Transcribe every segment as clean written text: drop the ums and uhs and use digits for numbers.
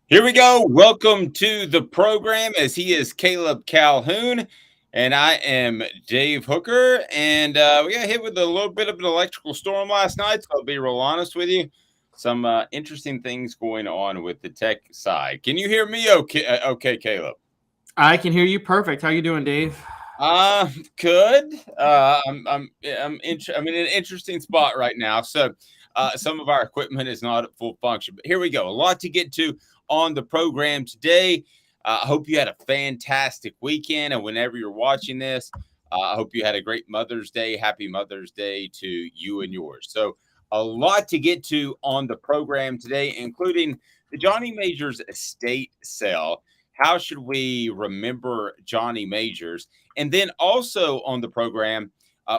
Here we go. Welcome to the program as he is Caleb Calhoun and I am Dave Hooker. And we got hit with a little bit of an electrical storm last night. So I'll be real honest with you. Some interesting things going on with the tech side. Can you hear me okay, okay Caleb? I can hear you perfect. How you doing, Dave? Uh, good. I'm in an interesting spot right now. So, some of our equipment is not at full function, but here we go. A lot to get to on the program today. I hope you had a fantastic weekend, and whenever you're watching this, I hope you had a great Mother's Day. Happy Mother's Day to you and yours. So, a lot to get to on the program today, including the Johnny Majors estate sale. How should we remember Johnny Majors? And then also on the program,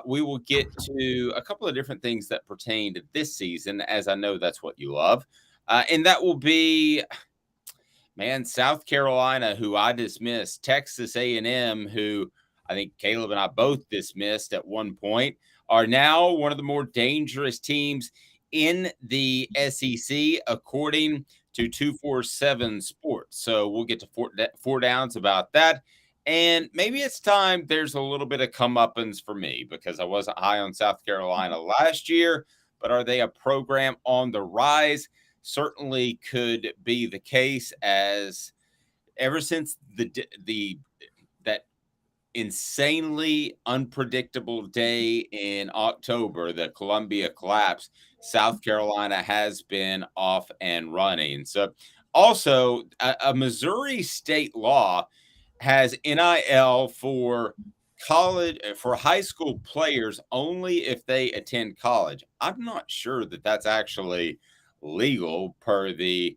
we will get to a couple of different things that pertain to this season, as I know that's what you love. And that will be, man, South Carolina, who I dismissed, Texas A&M, who I think Caleb and I both dismissed at one point, are now one of the more dangerous teams in the SEC, according to 247 Sports. So we'll get to four downs about that. And maybe it's time there's a little bit of comeuppance for me because I wasn't high on South Carolina last year, but are they a program on the rise? Certainly could be the case, as ever since the that insanely unpredictable day in October, the Columbia collapse, South Carolina has been off and running. So also a Missouri state law has NIL for college, for high school players only if they attend college. I'm not sure that that's actually legal per the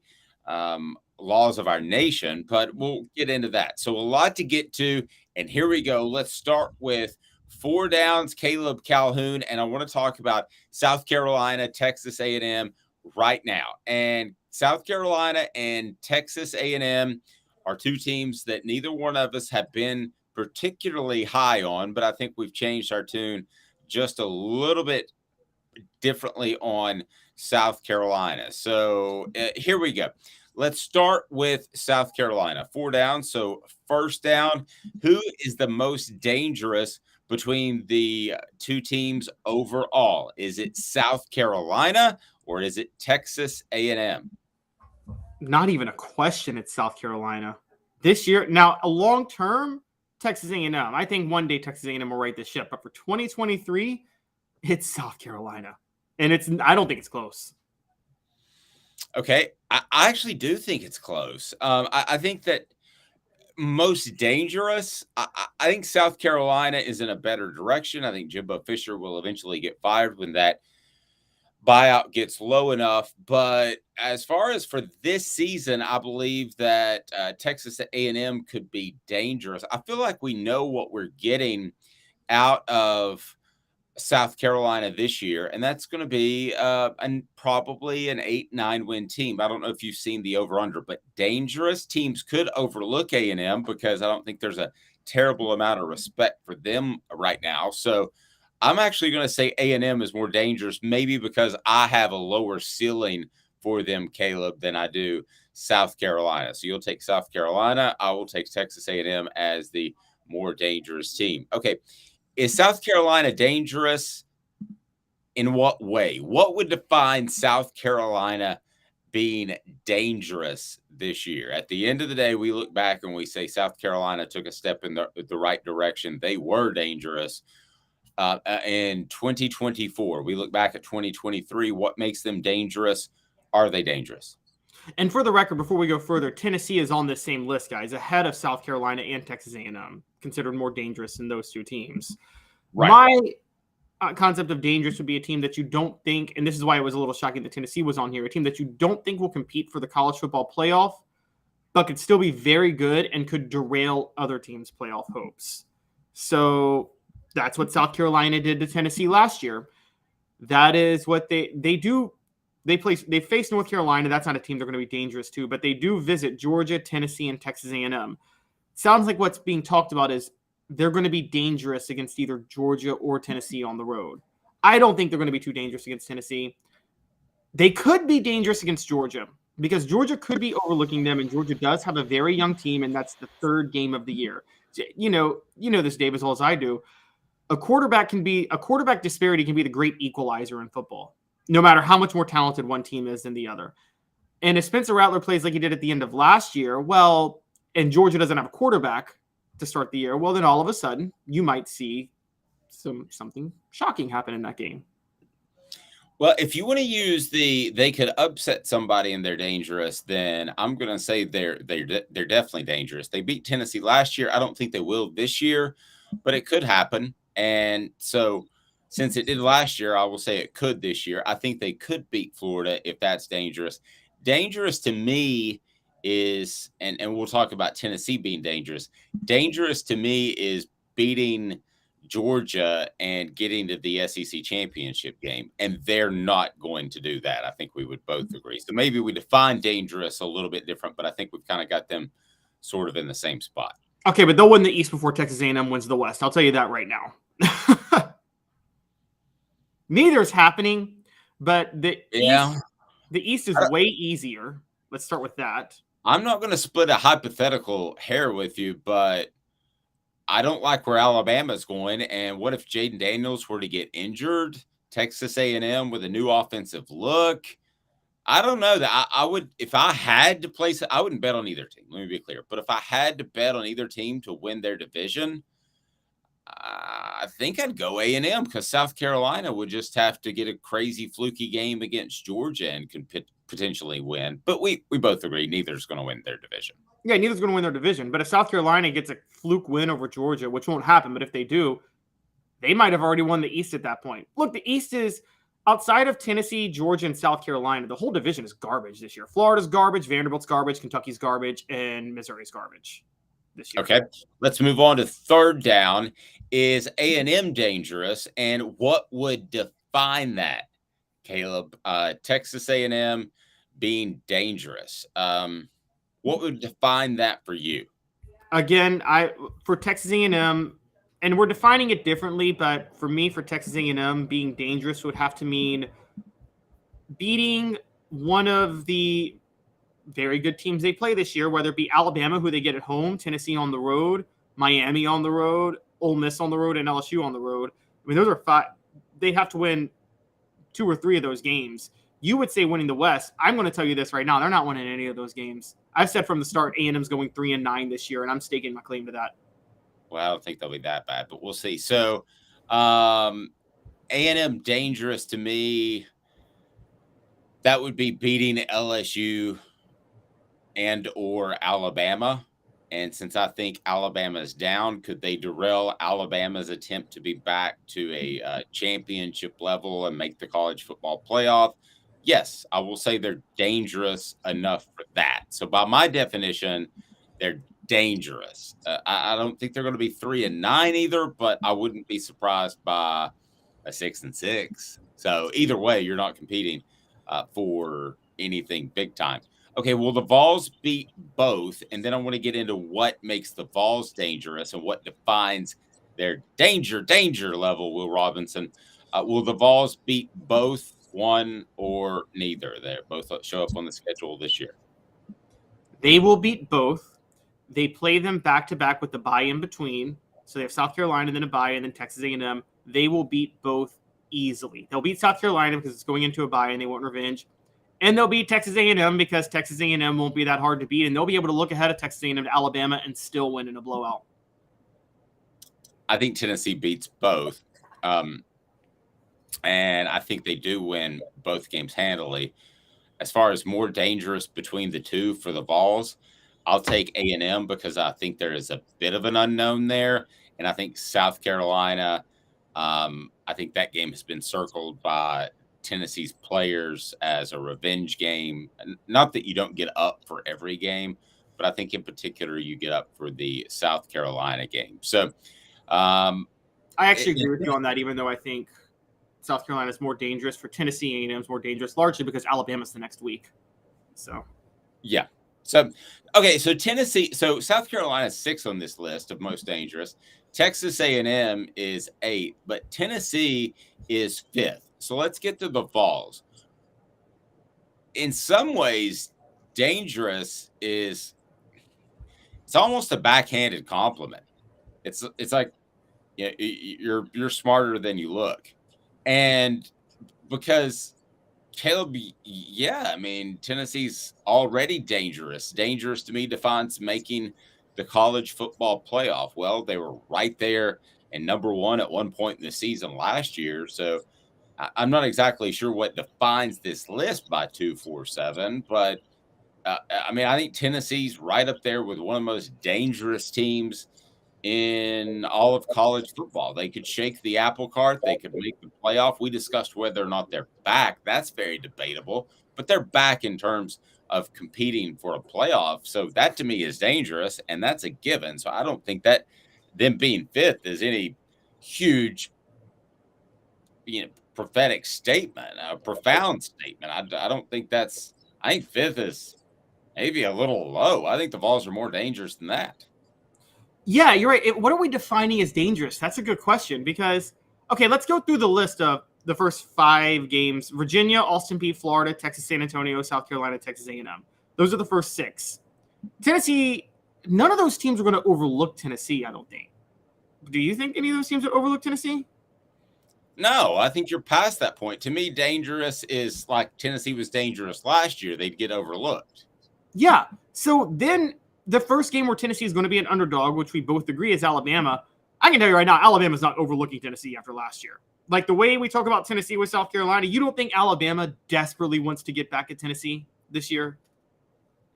laws of our nation, but we'll get into that. So a lot to get to, and here we go. Let's start with four downs. Caleb Calhoun, and I want to talk about South Carolina, Texas A&M right now. And South Carolina and Texas A&M are two teams that neither one of us have been particularly high on, but I think we've changed our tune just a little bit differently on South Carolina. So here we go. Let's start with South Carolina. Four down. So first down, who is the most dangerous between the two teams overall? Is it South Carolina or is it Texas A&M? Not even a question. It's South Carolina this year. Now, a long term, Texas A&M. I think one day Texas A&M will right this ship. But for 2023, it's South Carolina, and I don't think it's close. Okay, I actually do think it's close. I think that most dangerous. I think South Carolina is in a better direction. I think Jimbo Fisher will eventually get fired when that buyout gets low enough. But as far as for this season, I believe that Texas A&M could be dangerous. I feel like we know what we're getting out of South Carolina this year, and that's going to be probably an 8-9 win team. I don't know if you've seen the over under, but dangerous teams could overlook A&M because I don't think there's a terrible amount of respect for them right now. So I'm actually going to say A&M is more dangerous, maybe because I have a lower ceiling for them, Caleb, than I do South Carolina. So you'll take South Carolina. I will take Texas A&M as the more dangerous team. Okay. Is South Carolina dangerous? In what way? What would define South Carolina being dangerous this year? At the end of the day, we look back and we say South Carolina took a step in the right direction. They were dangerous in 2024. We look back at 2023. What makes them dangerous? Are they dangerous? And for the record, before we go further, Tennessee is on this same list, guys, ahead of South Carolina and Texas A&M, considered more dangerous than those two teams. Right. My concept of dangerous would be a team that you don't think, and this is why it was a little shocking that Tennessee was on here, a team that you don't think will compete for the college football playoff, but could still be very good and could derail other teams' playoff hopes. So that's what South Carolina did to Tennessee last year. That is what they do. They face North Carolina. That's not a team they're going to be dangerous to, but they do visit Georgia, Tennessee, and Texas A&M. Sounds like what's being talked about is they're going to be dangerous against either Georgia or Tennessee on the road. I don't think they're going to be too dangerous against Tennessee. They could be dangerous against Georgia. because Georgia could be overlooking them, and Georgia does have a very young team, and that's the third game of the year. You know this, Dave, as well as I do. A quarterback disparity can be the great equalizer in football, no matter how much more talented one team is than the other. And if Spencer Rattler plays like he did at the end of last year, well, and Georgia doesn't have a quarterback to start the year, well, then all of a sudden you might see something shocking happen in that game. Well, if you want to use they could upset somebody and they're dangerous, then I'm going to say they're definitely dangerous. They beat Tennessee last year. I don't think they will this year, but it could happen. And so since it did last year, I will say it could this year. I think they could beat Florida if that's dangerous. Dangerous to me is, and we'll talk about Tennessee being dangerous. Dangerous to me is beating Georgia and getting to the SEC championship game, and they're not going to do that. I think we would both agree. So maybe we define dangerous a little bit different, but I think we've kind of got them sort of in the same spot. Okay, but they'll win the East before Texas A&M wins the West. I'll tell you that right now. Neither is happening, but the East is way easier. Let's start with that. I'm not going to split a hypothetical hair with you, but I don't like where Alabama's going. And what if Jaden Daniels were to get injured? Texas A&M with a new offensive look. I don't know that I would, if I had to place it, I wouldn't bet on either team. Let me be clear. But if I had to bet on either team to win their division, I think I'd go A&M because South Carolina would just have to get a crazy fluky game against Georgia and could potentially win. But we both agree neither's going to win their division. Yeah, neither's going to win their division. But if South Carolina gets a fluke win over Georgia, which won't happen, but if they do, they might have already won the East at that point. Look, the East is outside of Tennessee, Georgia, and South Carolina. The whole division is garbage this year. Florida's garbage, Vanderbilt's garbage, Kentucky's garbage, and Missouri's garbage this year. Okay, let's move on to third down. Is A&M dangerous, and what would define that, Caleb? Texas A&M being dangerous. What would define that for you? Again, for Texas A&M, and we're defining it differently, but for me, for Texas A&M, being dangerous would have to mean beating one of the very good teams they play this year, whether it be Alabama, who they get at home, Tennessee on the road, Miami on the road, Ole Miss on the road, and LSU on the road. I mean, those are five. They have to win 2 or 3 of those games. You would say winning the West. I'm going to tell you this right now. They're not winning any of those games. I've said from the start, A&M's going 3-9 this year, and I'm staking my claim to that. Well, I don't think they'll be that bad, but we'll see. So A&M dangerous to me, that would be beating LSU and or Alabama. And since I think Alabama is down, could they derail Alabama's attempt to be back to a championship level and make the college football playoff? Yes, I will say they're dangerous enough for that. So by my definition, they're dangerous. I don't think they're going to be 3-9 either, but I wouldn't be surprised by a 6-6. So either way, you're not competing for anything big time. Okay, well, the Vols beat both, and then I want to get into what makes the Vols dangerous and what defines their danger level, Will Robinson. Will the Vols beat both, one or neither? They both show up on the schedule this year. They will beat both. They play them back-to-back with the bye in between. So they have South Carolina, then a bye, and then Texas A&M. They will beat both easily. They'll beat South Carolina because it's going into a bye and they want revenge. And they'll beat Texas A&M because Texas A&M won't be that hard to beat, and they'll be able to look ahead of Texas A&M to Alabama and still win in a blowout. I think Tennessee beats both, and I think they do win both games handily. As far as more dangerous between the two for the Vols, I'll take A&M because I think there is a bit of an unknown there, and I think South Carolina. I think that game has been circled by Tennessee's players as a revenge game. Not that you don't get up for every game, but I think in particular you get up for the South Carolina game. So I actually agree with you on that, even though I think South Carolina is more dangerous. For Tennessee, A&M is more dangerous, largely because Alabama's the next week. So yeah. So okay, so Tennessee, so South Carolina is 6 on this list of most dangerous. Texas A&M is 8, but Tennessee is 5th. So let's get to the Vols. In some ways, dangerous is it's almost a backhanded compliment. It's like you're smarter than you look, and because Caleb, yeah, I mean Tennessee's already dangerous. Dangerous to me defines making the college football playoff. Well, they were right there and number one at one point in the season last year, so I'm not exactly sure what defines this list by 247, but I mean, I think Tennessee's right up there with one of the most dangerous teams in all of college football. They could shake the apple cart. They could make the playoff. We discussed whether or not they're back. That's very debatable, but they're back in terms of competing for a playoff. So that to me is dangerous, and that's a given. So I don't think that them being fifth is any huge, prophetic statement, a profound statement. I don't think that's. I think fifth is maybe a little low. I think the Vols are more dangerous than that. Yeah, you're right. What are we defining as dangerous? That's a good question because, okay, let's go through the list of the first 5 games. Virginia, Austin Peay, Florida, Texas, San Antonio, South Carolina, Texas A&M. Those are the first 6. Tennessee, none of those teams are going to overlook Tennessee, I don't think. Do you think any of those teams would overlook Tennessee? No, I think you're past that point. To me, dangerous is like Tennessee was dangerous last year. They'd get overlooked. Yeah. So then the first game where Tennessee is going to be an underdog, which we both agree is Alabama. I can tell you right now, Alabama's not overlooking Tennessee after last year. Like the way we talk about Tennessee with South Carolina, you don't think Alabama desperately wants to get back at Tennessee this year?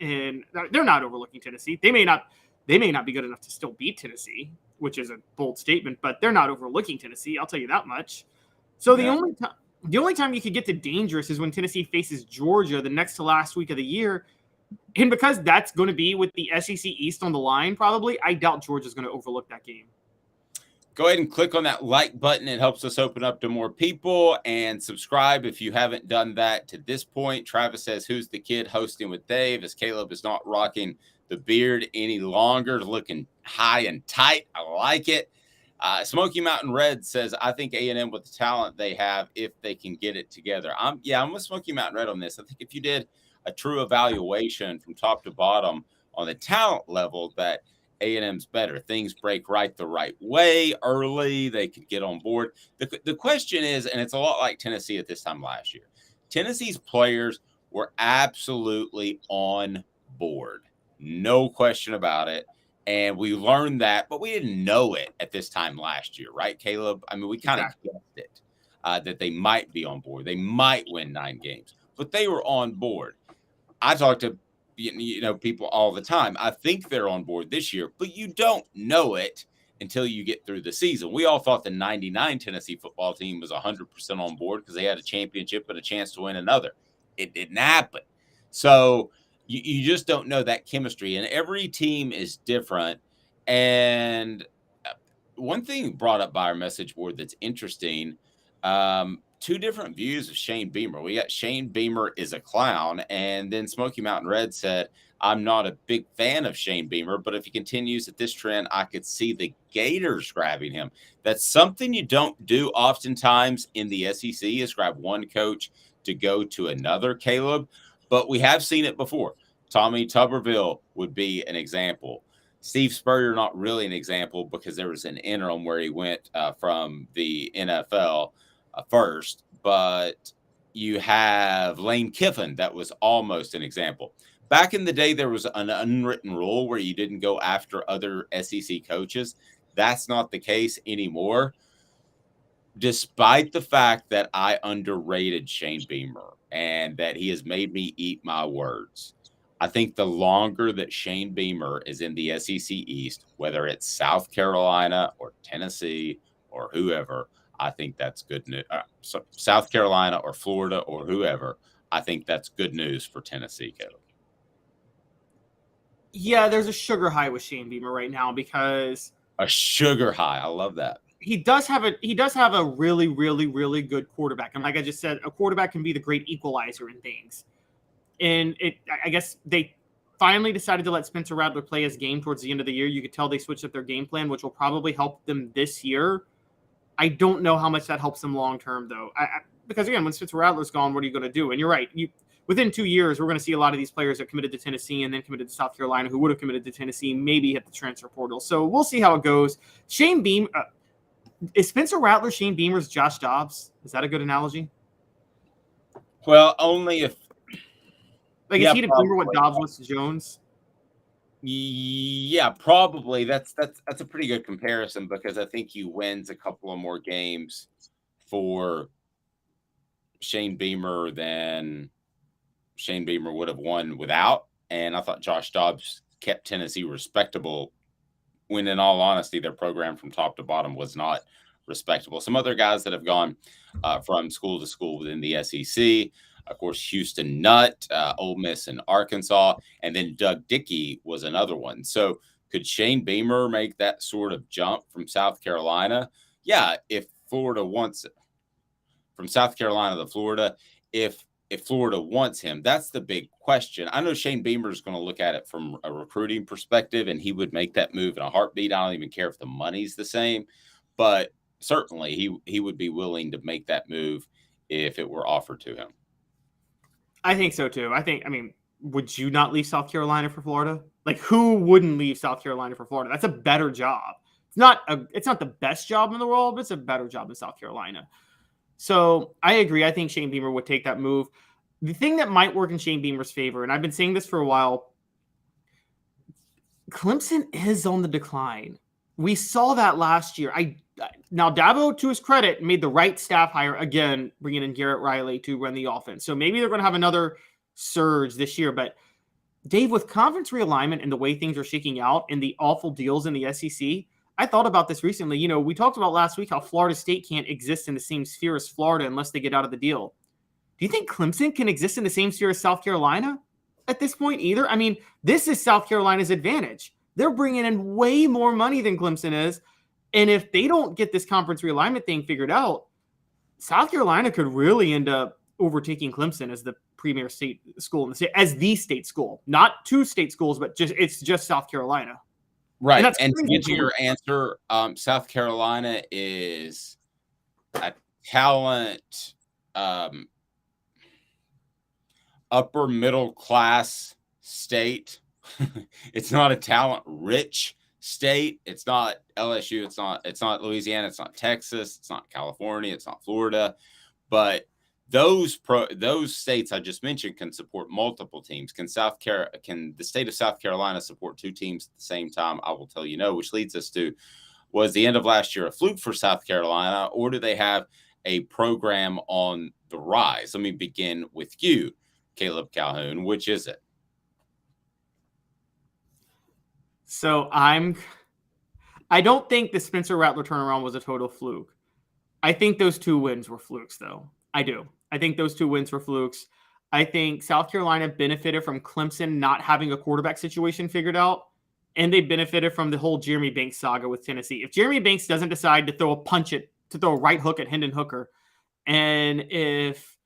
And they're not overlooking Tennessee. They may not be good enough to still beat Tennessee, which is a bold statement, but they're not overlooking Tennessee. I'll tell you that much. So the only time you could get to dangerous is when Tennessee faces Georgia the next to last week of the year. And because that's going to be with the SEC East on the line, probably, I doubt Georgia's going to overlook that game. Go ahead and click on that like button. It helps us open up to more people, and subscribe if you haven't done that to this point. Travis says, who's the kid hosting with Dave? As Caleb is not rocking the beard any longer, looking high and tight. I like it. Smoky Mountain Red says, I think A&M with the talent they have, if they can get it together. I'm with Smoky Mountain Red on this. I think if you did a true evaluation from top to bottom on the talent level, that A&M's better. Things break right the right way early. They could get on board. The question is, and it's a lot like Tennessee at this time last year, Tennessee's players were absolutely on board. No question about it. And we learned that, but we didn't know it at this time last year, right, Caleb? I mean, we kind of guessed it, that they might be on board. They might win 9 games, but they were on board. I talk to people all the time. I think they're on board this year, but you don't know it until you get through the season. We all thought the 99 Tennessee football team was 100% on board because they had a championship and a chance to win another. It didn't happen. So you just don't know that chemistry, and every team is different. And one thing brought up by our message board that's interesting, 2 different views of Shane Beamer. We got Shane Beamer is a clown, and then Smoky Mountain Red said, I'm not a big fan of Shane Beamer, but if he continues at this trend, I could see the Gators grabbing him. That's something you don't do oftentimes in the SEC, is grab one coach to go to another, Caleb, but we have seen it before. Tommy Tuberville would be an example. Steve Spurrier, not really an example because there was an interim where he went from the NFL first, but you have Lane Kiffin. That was almost an example. Back in the day, there was an unwritten rule where you didn't go after other SEC coaches. That's not the case anymore, despite the fact that I underrated Shane Beamer and that he has made me eat my words. I think the longer that Shane Beamer is in the SEC East, whether it's South Carolina or Tennessee or whoever, I think that's good news. South Carolina or Florida or whoever, I think that's good news for Tennessee, Caleb. Yeah, there's a sugar high with Shane Beamer right now because a sugar high. I love that. He does have a really, really, really good quarterback. And like I just said, a quarterback can be the great equalizer in things. And I guess they finally decided to let Spencer Rattler play his game towards the end of the year. You could tell they switched up their game plan, which will probably help them this year. I don't know how much that helps them long term, though. Because, again, when Spencer Rattler's gone, what are you going to do? And you're right. within 2 years, we're going to see a lot of these players that committed to Tennessee and then committed to South Carolina who would have committed to Tennessee, maybe hit the transfer portal. So we'll see how it goes. Shane Beamer, is Spencer Rattler Shane Beamer's Josh Dobbs? Is that a good analogy? Well, only if. Like, is he to Beamer what Dobbs was to Jones? Yeah, probably. That's a pretty good comparison because I think he wins a couple of more games for Shane Beamer than Shane Beamer would have won without. And I thought Josh Dobbs kept Tennessee respectable when, in all honesty, their program from top to bottom was not respectable. Some other guys that have gone from school to school within the SEC, of course, Houston Nutt, Ole Miss, and Arkansas, and then Doug Dickey was another one. So could Shane Beamer make that sort of jump from South Carolina? Yeah, if Florida wants it. From South Carolina to Florida, if Florida wants him, that's the big question. I know Shane Beamer is going to look at it from a recruiting perspective, and he would make that move in a heartbeat. I don't even care if the money's the same, but certainly he would be willing to make that move if it were offered to him. I think so too. I mean, would you not leave South Carolina for Florida? Like, who wouldn't leave South Carolina for Florida? That's a better job. It's not the best job in the world, but it's a better job in South Carolina. So I agree. I think Shane Beamer would take that move. The thing that might work in Shane Beamer's favor, and I've been saying this for a while, Clemson is on the decline. We saw that last year. Now, Dabo, to his credit, made the right staff hire again, bringing in Garrett Riley to run the offense. So maybe they're going to have another surge this year. But Dave, with conference realignment and the way things are shaking out and the awful deals in the SEC, I thought about this recently. You know, we talked about last week how Florida State can't exist in the same sphere as Florida unless they get out of the deal. Do you think Clemson can exist in the same sphere as South Carolina at this point either? I mean, this is South Carolina's advantage. They're bringing in way more money than Clemson is. And if they don't get this conference realignment thing figured out, South Carolina could really end up overtaking Clemson as the premier state school in the state, as the state school. Not two state schools, but it's just South Carolina. Right. And to get to your answer, South Carolina is a talent, upper middle class state. It's not a talent rich state. It's not LSU. It's not Louisiana. It's not Texas. It's not California. It's not Florida. But those states I just mentioned can support multiple teams. Can the state of South Carolina support two teams at the same time? I will tell you no, which leads us to, was the end of last year a fluke for South Carolina, or do they have a program on the rise? Let me begin with you, Caleb Calhoun. Which is it? So I don't think the Spencer Rattler turnaround was a total fluke. I think those 2 wins were flukes, though. I do. I think those 2 wins were flukes. I think South Carolina benefited from Clemson not having a quarterback situation figured out, and they benefited from the whole Jeremy Banks saga with Tennessee. If Jeremy Banks doesn't decide to throw a right hook at Hendon Hooker, and if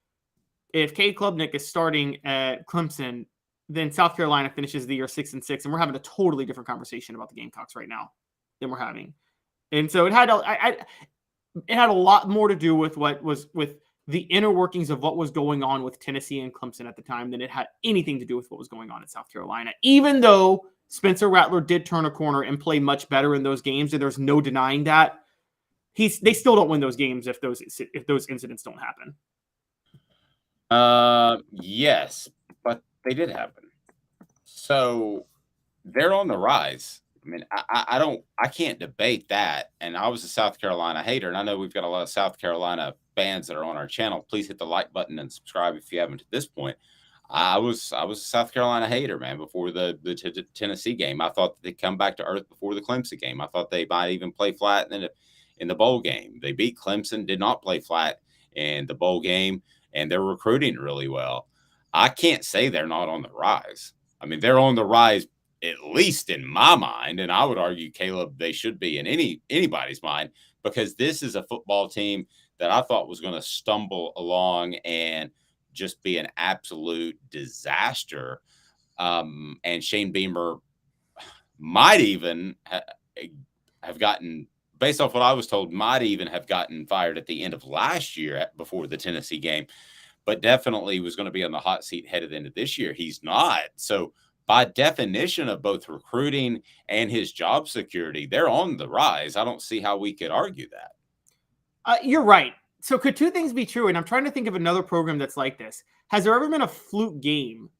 Cade Klubnik is starting at Clemson, then South Carolina finishes the year 6-6, and we're having a totally different conversation about the Gamecocks right now than we're having. And so it had a lot more to do with what was with the inner workings of what was going on with Tennessee and Clemson at the time than it had anything to do with what was going on in South Carolina. Even though Spencer Rattler did turn a corner and play much better in those games, and there's no denying that, they still don't win those games if those incidents don't happen. Yes, but they did happen. So they're on the rise. I mean, I can't debate that. And I was a South Carolina hater, and I know we've got a lot of South Carolina fans that are on our channel. Please hit the like button and subscribe if you haven't at this point. I was a South Carolina hater, man, before the Tennessee game. I thought they'd come back to earth before the Clemson game. I thought they might even play flat in the bowl game. They beat Clemson, did not play flat in the bowl game, and they're recruiting really well. I can't say they're not on the rise. I mean, they're on the rise, at least in my mind, and I would argue, Caleb, they should be in anybody's mind, because this is a football team that I thought was going to stumble along and just be an absolute disaster. And Shane Beamer might even have gotten, based off what I was told, might even have gotten fired at the end of last year before the Tennessee game. but definitely was going to be on the hot seat headed into this year. He's not. So by definition of both recruiting and his job security, they're on the rise. I don't see how we could argue that. You're right. So could two things be true? And I'm trying to think of another program that's like this. Has there ever been a fluke game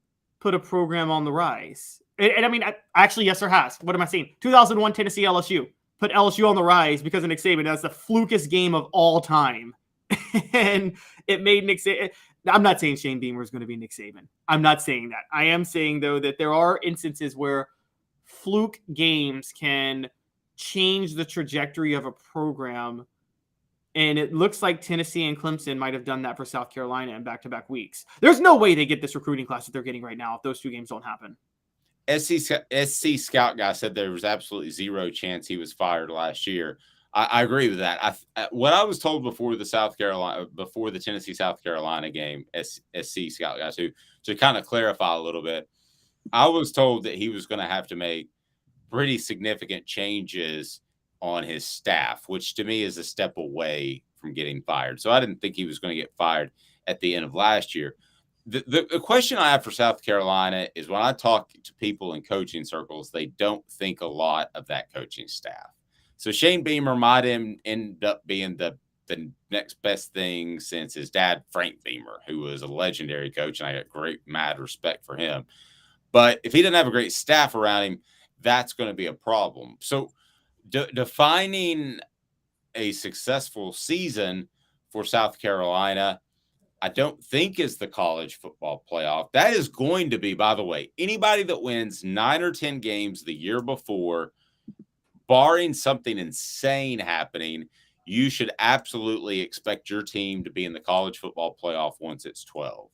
put a program on the rise? And I mean, actually, yes, there has. What am I saying? 2001 Tennessee LSU put LSU on the rise because of Nick Saban. That's the flukest game of all time. And it made Nick Saban. I'm not saying Shane Beamer is going to be Nick Saban. I'm not saying that. I am saying, though, that there are instances where fluke games can change the trajectory of a program. And it looks like Tennessee and Clemson might have done that for South Carolina in back-to-back weeks. There's no way they get this recruiting class that they're getting right now if those two games don't happen. SC Scout guy said there was absolutely zero chance he was fired last year. I agree with that. What I was told before the Tennessee South Carolina game, SC Scout guys, to kind of clarify a little bit, I was told that he was going to have to make pretty significant changes on his staff, which to me is a step away from getting fired. So I didn't think he was going to get fired at the end of last year. The question I have for South Carolina is when I talk to people in coaching circles, they don't think a lot of that coaching staff. So Shane Beamer might end up being the next best thing since his dad, Frank Beamer, who was a legendary coach, and I got great, mad respect for him. But if he doesn't have a great staff around him, that's going to be a problem. So defining a successful season for South Carolina, I don't think is the college football playoff. That is going to be, by the way, anybody that wins 9 or 10 games the year before, barring something insane happening, you should absolutely expect your team to be in the college football playoff once it's 12.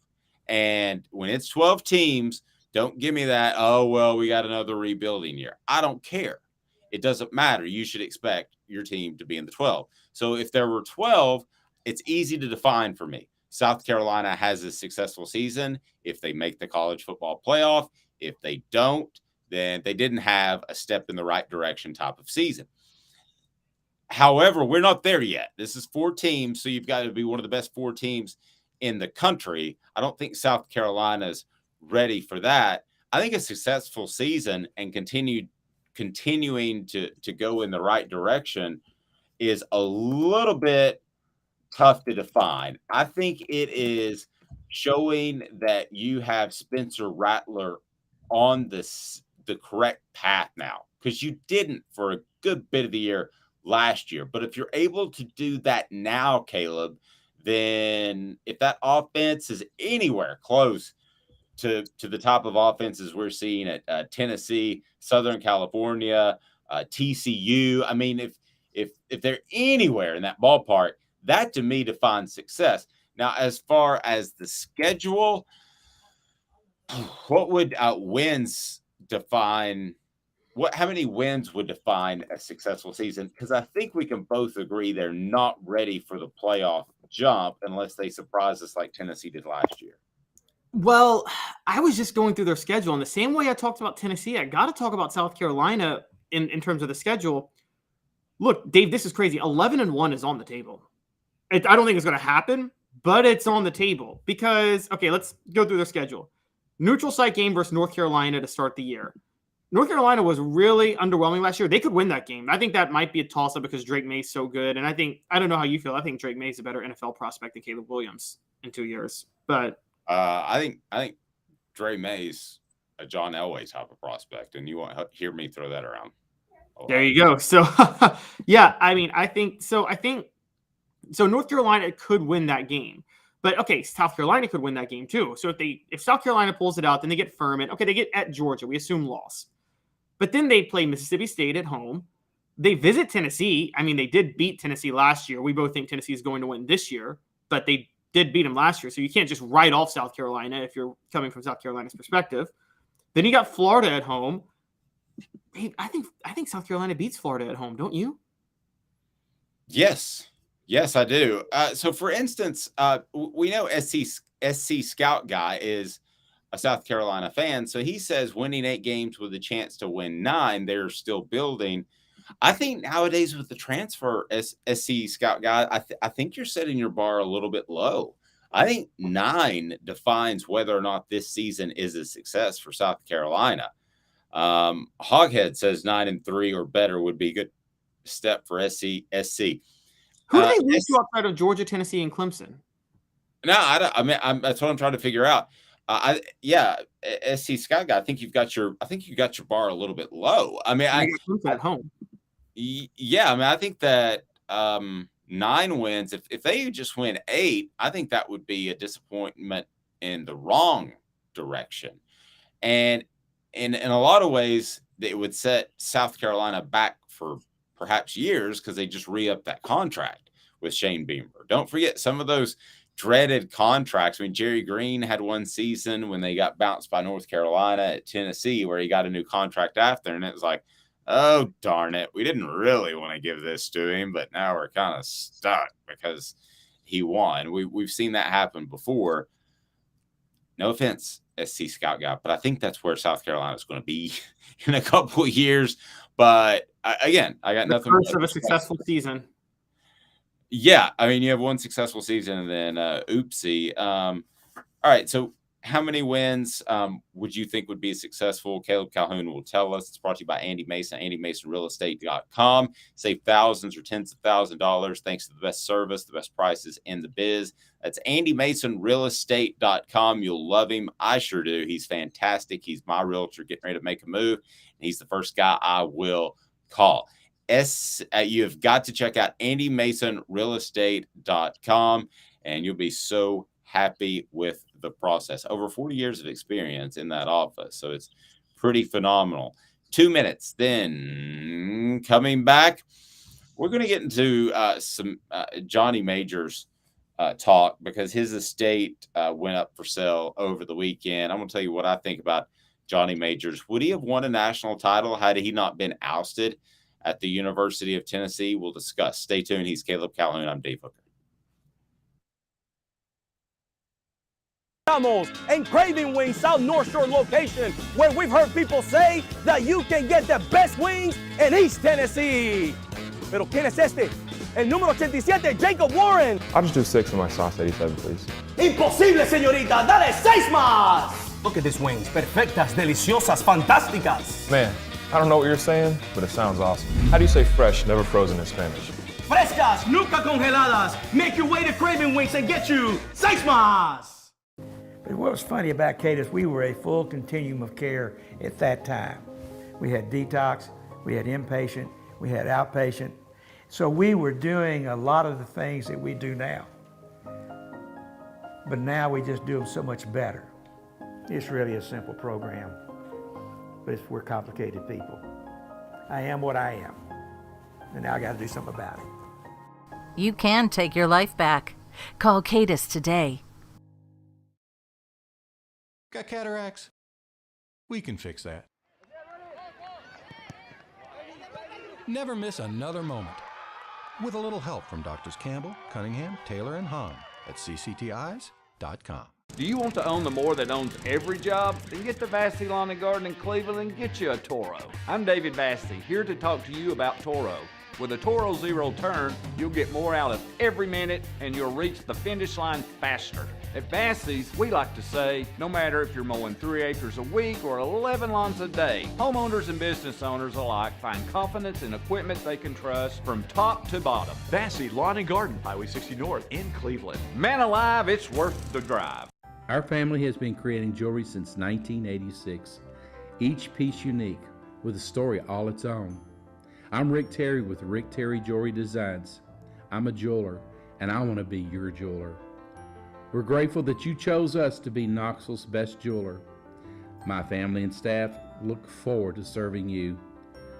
And when it's 12 teams, don't give me that, oh, well, we got another rebuilding year. I don't care. It doesn't matter. You should expect your team to be in the 12. So if there were 12, it's easy to define for me. South Carolina has a successful season if they make the college football playoff. If they don't, then they didn't have a step in the right direction type of season. However, we're not there yet. This is 4 teams, so you've got to be one of the best 4 teams in the country. I don't think South Carolina's ready for that. I think a successful season and continuing to go in the right direction is a little bit tough to define. I think it is showing that you have Spencer Rattler on the correct path now, because you didn't for a good bit of the year last year. But if you're able to do that now, Caleb, then if that offense is anywhere close to the top of offenses we're seeing at Tennessee, Southern California, TCU, I mean, if they're anywhere in that ballpark, that to me defines success. Now, as far as the schedule, what would wins define? How many wins would define a successful season? Because I think we can both agree they're not ready for the playoff jump unless they surprise us like Tennessee did last year. Well, I was just going through their schedule. And the same way I talked about Tennessee, I got to talk about South Carolina in terms of the schedule. Look, Dave, this is crazy. 11-1 is on the table. I don't think it's going to happen, but it's on the table because, okay, let's go through their schedule. Neutral site game versus North Carolina to start the year. North Carolina was really underwhelming last year. They could win that game. I think that might be a toss-up because Drake May's so good. And I don't know how you feel. I think Drake May's a better NFL prospect than Caleb Williams in 2 years. But I think Drake May's a John Elway type of prospect, and you won't hear me throw that around. There you go. So, yeah, I mean, I think North Carolina could win that game. But, okay, South Carolina could win that game too. So if South Carolina pulls it out, then they get Furman. Okay, they get at Georgia. We assume loss. But then they play Mississippi State at home. They visit Tennessee. I mean, they did beat Tennessee last year. We both think Tennessee is going to win this year, but they did beat them last year. So you can't just write off South Carolina if you're coming from South Carolina's perspective. Then you got Florida at home. Hey, I think South Carolina beats Florida at home, don't you? Yes, I do. So, for instance, we know SC Scout guy is a South Carolina fan, so he says winning 8 games with a chance to win 9, they're still building. I think nowadays with the transfer, SC Scout guy, I think you're setting your bar a little bit low. I think 9 defines whether or not this season is a success for South Carolina. Hoghead says 9-3 or better would be a good step for SC. Who do they lose to outside of Georgia, Tennessee, and Clemson? No, I mean, that's what I'm trying to figure out. SC Scout guy. I think you've got your bar a little bit low. I mean, I got Clemson at home. Yeah, I mean, I think that 9 wins. If they just win 8, I think that would be a disappointment in the wrong direction. And in a lot of ways, it would set South Carolina back for perhaps years because they just re-upped that contract with Shane Beamer. Don't forget some of those dreaded contracts. I mean, Jerry Green had one season when they got bounced by North Carolina at Tennessee where he got a new contract after, and it was like, oh, darn it. We didn't really want to give this to him, but now we're kind of stuck because he won. We've seen that happen before. No offense, SC Scout guy, but I think that's where South Carolina is going to be in a couple of years. But again, I got nothing. First of a successful season. Yeah, I mean, you have one successful season and then oopsie. All right, so how many wins would you think would be successful? Caleb Calhoun will tell us. It's brought to you by Andy Mason, AndyMasonRealEstate.com. Save thousands or tens of thousands of dollars thanks to the best service, the best prices in the biz. That's AndyMasonRealEstate.com. You'll love him. I sure do. He's fantastic. He's my realtor getting ready to make a move, and he's the first guy I will call. You have got to check out AndyMasonRealEstate.com, and you'll be so happy with the process. Over 40 years of experience in that office, so it's pretty phenomenal. 2 minutes, then coming back, we're going to get into some Johnny Majors talk because his estate went up for sale over the weekend. I'm going to tell you what I think about Johnny Majors. Would he have won a national title had he not been ousted at the University of Tennessee? We'll discuss. Stay tuned. He's Caleb Calhoun. I'm Dave Hooker. And Craving Wings South North Shore location, where we've heard people say that you can get the best wings in East Tennessee. Pero ¿quién es este? El número 87, Jacob Warren. I'll just do 6 of my sauce 87, please. Imposible, señorita. Dale 6 más. Look at these wings. Perfectas, deliciosas, fantásticas. Man, I don't know what you're saying, but it sounds awesome. How do you say fresh, never frozen in Spanish? Frescas, nunca congeladas. Make your way to Craving Wings and get you 6 más. But what was funny about Cadis, we were a full continuum of care at that time. We had detox, we had inpatient, we had outpatient. So we were doing a lot of the things that we do now. But now we just do them so much better. It's really a simple program, but we're complicated people. I am what I am, and now I got to do something about it. You can take your life back. Call Cadis today. Got cataracts? We can fix that. Never miss another moment. With a little help from Doctors Campbell, Cunningham, Taylor, and Hahn at cctis.com. Do you want to own the more that owns every job? Then get to Vassey Lawn and Garden in Cleveland and get you a Toro. I'm David Vassey, here to talk to you about Toro. With a Toro Zero Turn, you'll get more out of every minute and you'll reach the finish line faster. At Vassey's, we like to say, no matter if you're mowing 3 acres a week or 11 lawns a day, homeowners and business owners alike find confidence in equipment they can trust from top to bottom. Vassey Lawn and Garden, Highway 60 North in Cleveland. Man alive, it's worth the drive. Our family has been creating jewelry since 1986, each piece unique with a story all its own. I'm Rick Terry with Rick Terry Jewelry Designs. I'm a jeweler, and I want to be your jeweler. We're grateful that you chose us to be Knoxville's best jeweler. My family and staff look forward to serving you.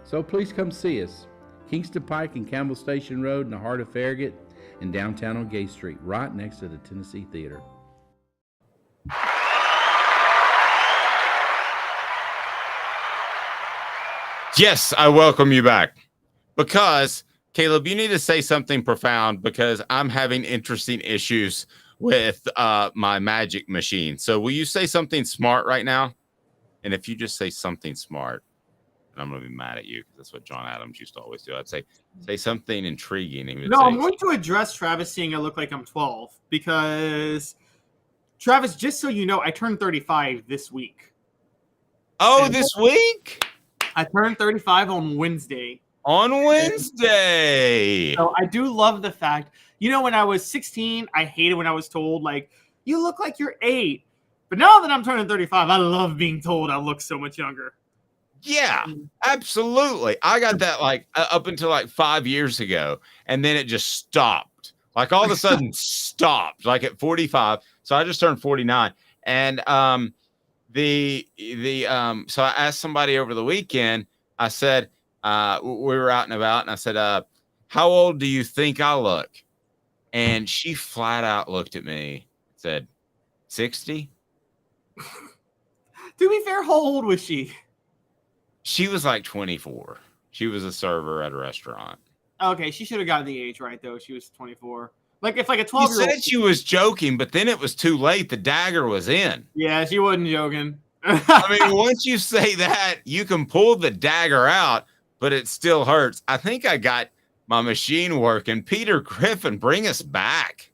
So please come see us. Kingston Pike and Campbell Station Road in the heart of Farragut and downtown on Gay Street, right next to the Tennessee Theater. Yes, I welcome you back because, Caleb, you need to say something profound because I'm having interesting issues with my magic machine. So will you say something smart right now? And if you just say something smart, I'm going to be mad at you because that's what John Adams used to always do. I'd say something intriguing. No, I'm going to address Travis saying I look like I'm 12 because Travis, just so you know, I turned 35 this week. Oh, this week? I turned 35 on Wednesday. On Wednesday. So I do love the fact, when I was 16, I hated when I was told, like, you look like you're 8. But now that I'm turning 35, I love being told I look so much younger. Yeah, absolutely. I got that like up until like 5 years ago, and then it just stopped. Like all of a sudden stopped, like at 45. So I just turned 49. And so I asked somebody over the weekend, I said, we were out and about, and I said, how old do you think I look? And she flat out looked at me and said, 60. To be fair, how old was she? She was like 24. She was a server at a restaurant. Okay, she should have gotten the age right, though. She was 24. Like, if like a 12-year-old... You said she was joking, but then it was too late. The dagger was in. Yeah, she wasn't joking. I mean, once you say that, you can pull the dagger out, but it still hurts. I think I got my machine working. Peter Griffin, bring us back.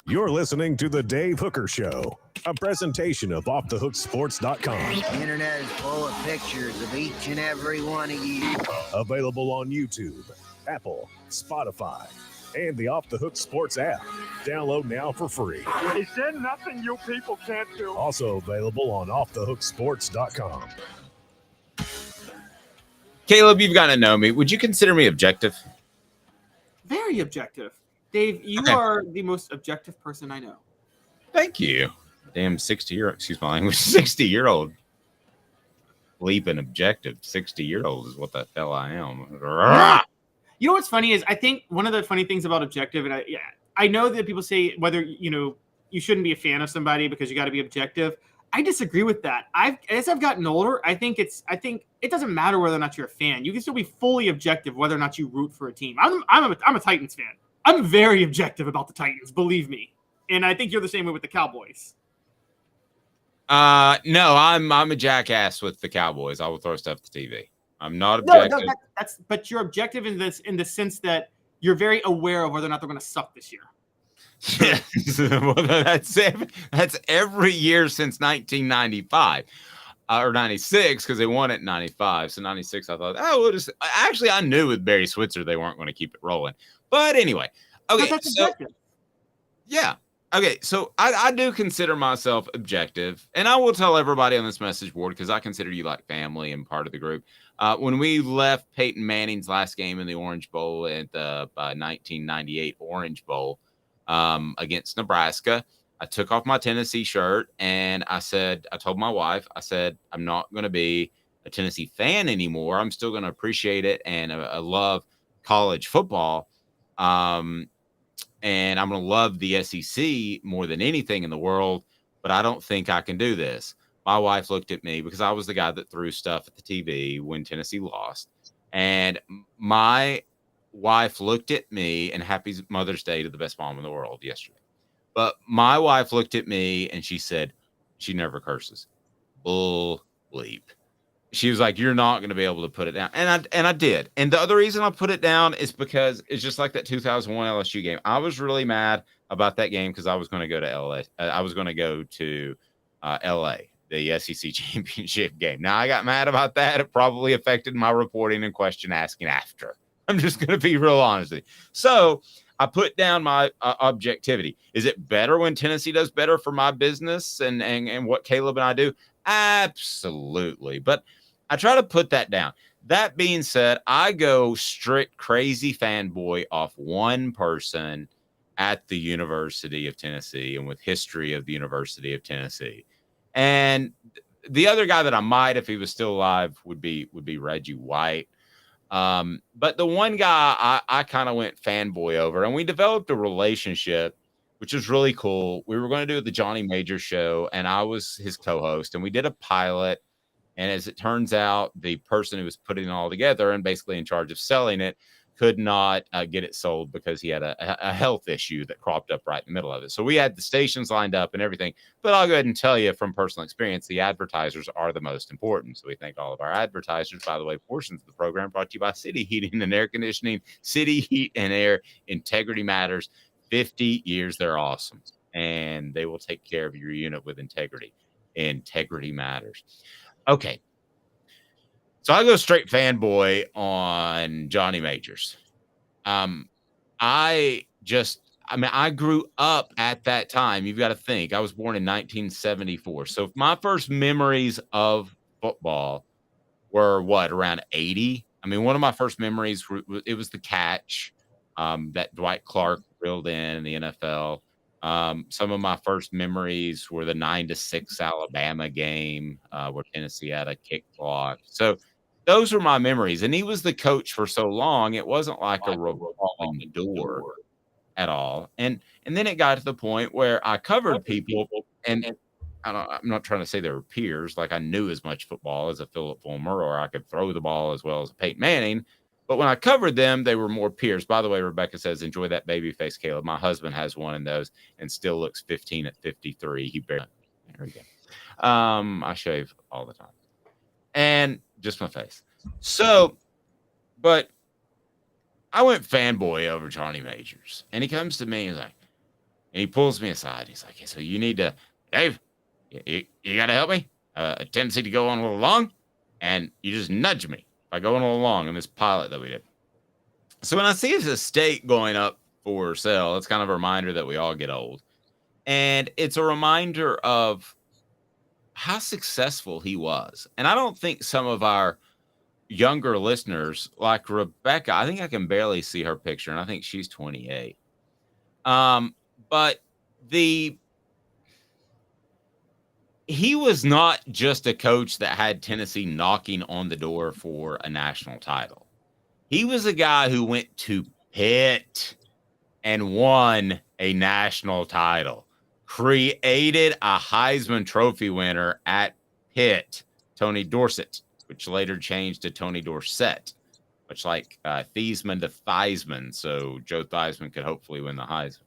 You're listening to The Dave Hooker Show, a presentation of OffTheHookSports.com. The internet is full of pictures of each and every one of you. Available on YouTube, Apple, Spotify, and the Off the Hook Sports app. Download now for free. Is there nothing you people can't do? Also available on OffTheHookSports.com. Caleb, you've got to know me. Would you consider me objective? Very objective. Dave, you are the most objective person I know. Thank you. Damn 60-year-old. Leaping objective 60-year-old is what the hell I am. You know what's funny is I think one of the funny things about objective, and I know that people say whether, you shouldn't be a fan of somebody because you got to be objective. I disagree with that. As I've gotten older, I think it doesn't matter whether or not you're a fan. You can still be fully objective whether or not you root for a team. I'm a Titans fan. I'm very objective about the Titans, believe me. And I think you're the same way with the Cowboys. No, I'm a jackass with the Cowboys. I will throw stuff at the TV. I'm not objective. No, but you're objective in the sense that you're very aware of whether or not they're going to suck this year. Well, that's every year since 1995 or 96 because they won it in 95. So 96, I thought, actually, I knew with Barry Switzer they weren't going to keep it rolling. But anyway, okay, yeah. Okay, so I do consider myself objective, and I will tell everybody on this message board because I consider you like family and part of the group. When we left Peyton Manning's last game in the Orange Bowl at the 1998 Orange Bowl against Nebraska, I took off my Tennessee shirt, and I told my wife, I said, I'm not going to be a Tennessee fan anymore. I'm still going to appreciate it, and I love college football. And I'm going to love the SEC more than anything in the world, but I don't think I can do this. My wife looked at me because I was the guy that threw stuff at the TV when Tennessee lost. And my wife looked at me, and happy Mother's Day to the best mom in the world yesterday. But my wife looked at me and she said, she never curses. Bull bleep. She was like, you're not going to be able to put it down. And I did. And the other reason I put it down is because it's just like that 2001 LSU game. I was really mad about that game because I was going to go to LA. I was going to go to LA, the SEC championship game. Now, I got mad about that. It probably affected my reporting and question asking after. I'm just going to be real honest with you. So I put down my objectivity. Is it better when Tennessee does better for my business and what Caleb and I do? Absolutely. But I try to put that down. That being said, I go strict crazy fanboy off one person at the University of Tennessee and with history of the University of Tennessee. And the other guy that I might, if he was still alive, would be Reggie White. But the one guy I kind of went fanboy over, and we developed a relationship, which was really cool. We were going to do the Johnny Major show, and I was his co-host, and we did a pilot. And as it turns out, the person who was putting it all together and basically in charge of selling it could not get it sold because he had a health issue that cropped up right in the middle of it. So we had the stations lined up and everything. But I'll go ahead and tell you from personal experience, the advertisers are the most important. So we thank all of our advertisers. By the way, portions of the program brought to you by City Heating and Air Conditioning. City Heat and Air, integrity matters. 50 years, they're awesome. and they will take care of your unit with integrity. Integrity matters. Okay. So I go straight fanboy on Johnny Majors. I mean, I grew up at that time. You've got to think. I was born in 1974. So my first memories of football were around 80. I mean, one of my first memories, it was the catch that Dwight Clark reeled in the NFL. Some of my first memories were the 9-6 Alabama game where Tennessee had a kick block. So those were my memories. And he was the coach for so long. It wasn't like a revolving door at all. And then it got to the point where I covered people, and I'm not trying to say they were peers. Like I knew as much football as a Philip Fulmer, or I could throw the ball as well as a Peyton Manning. But when I covered them, they were more peers. By the way, Rebecca says, enjoy that baby face, Caleb. My husband has one of those and still looks 15 at 53. He barely, there we go. I shave all the time. And just my face. So, but I went fanboy over Johnny Majors. And he comes to me, he's like, and he pulls me aside. He's like, hey, so you need to, Dave, you got to help me. A tendency to go on a little long, and you just nudge me by going a little long in this pilot that we did. So when I see his estate going up for sale, it's kind of a reminder that we all get old. And it's a reminder of how successful he was. And I don't think some of our younger listeners, like Rebecca, I think I can barely see her picture, and I think she's 28. But he was not just a coach that had Tennessee knocking on the door for a national title. He was a guy who went to Pitt and won a national title, created a Heisman Trophy winner at Pitt, Tony Dorsett, which later changed to Tony Dorsett, much like Theismann to Theismann, so Joe Theismann could hopefully win the Heisman.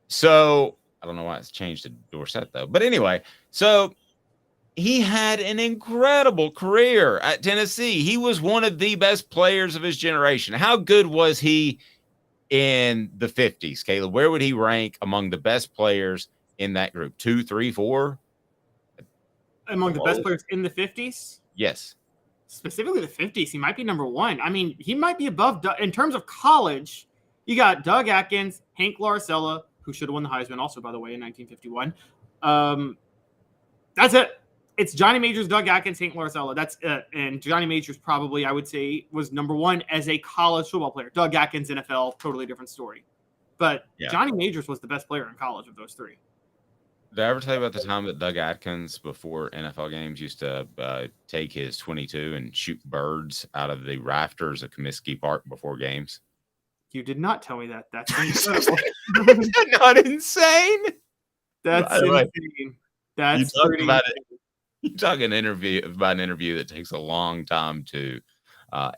So I don't know why it's changed to Dorsett, though. But anyway, so he had an incredible career at Tennessee. He was one of the best players of his generation. How good was he in the 50s, Caleb? Where would he rank among the best players in that group? 2, 3, 4? Among the best players in the 50s? Yes. Specifically the 50s, he might be number one. I mean, he might be above, in terms of college, you got Doug Atkins, Hank Larcella, who should have won the Heisman also, by the way, in 1951. That's it. It's Johnny Majors, Doug Atkins, Hank Larcella. That's it. And Johnny Majors probably, I would say, was number one as a college football player. Doug Atkins, NFL, totally different story. But yeah, Johnny Majors was the best player in college of those three. Did I ever tell you about the time that Doug Atkins, before NFL games, used to take his .22 and shoot birds out of the rafters of Comiskey Park before games? You did not tell me that. That's incredible. Is that not insane? That's insane. That's pretty about it. You talk about an interview that takes a long time to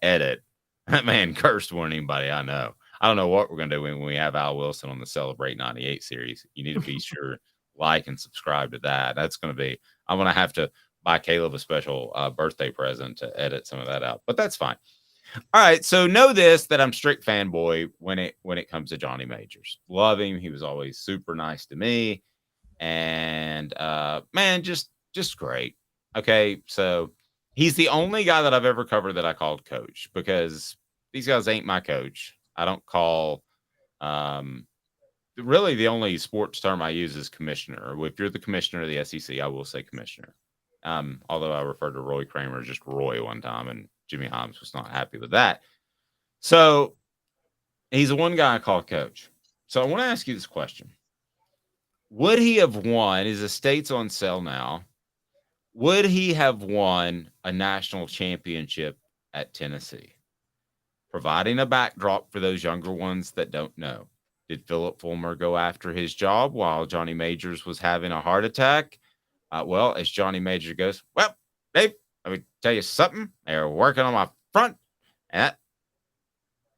edit. That man cursed more than anybody I know. I don't know what we're going to do when we have Al Wilson on the Celebrate 98 series. You need to be sure like and subscribe to that. That's going to be, I'm going to have to buy Caleb a special birthday present to edit some of that out, but that's fine. All right. So know this, that I'm strict fanboy when it comes to Johnny Majors. Love him. He was always super nice to me. And man, just great. Okay. So he's the only guy that I've ever covered that I called coach, because these guys ain't my coach. I don't call, really the only sports term I use is commissioner. If you're the commissioner of the SEC, I will say commissioner. Although I referred to Roy Kramer as just Roy one time, and Jimmy Holmes was not happy with that. So he's the one guy I call coach. So I want to ask you this question. Would he have won? His estate's on sale now. Would he have won a national championship at Tennessee? Providing a backdrop for those younger ones that don't know. Did Philip Fulmer go after his job while Johnny Majors was having a heart attack? Well, as Johnny Majors goes, well, Dave, let me tell you something. They're working on my front, and that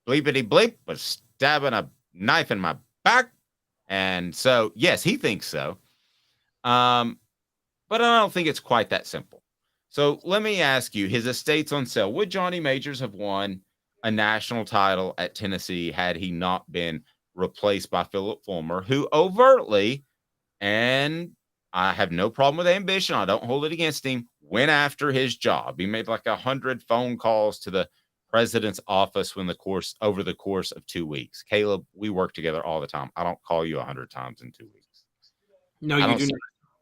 bleepity bleep was stabbing a knife in my back. And so, yes, he thinks so. But I don't think it's quite that simple. So let me ask you, his estate's on sale. Would Johnny Majors have won a national title at Tennessee had he not been replaced by Philip Fulmer, who overtly and I have no problem with ambition. I don't hold it against him. Went after his job. He made like 100 phone calls to the president's office over the course of 2 weeks. Caleb, we work together all the time. I don't call you 100 times in 2 weeks. No, you do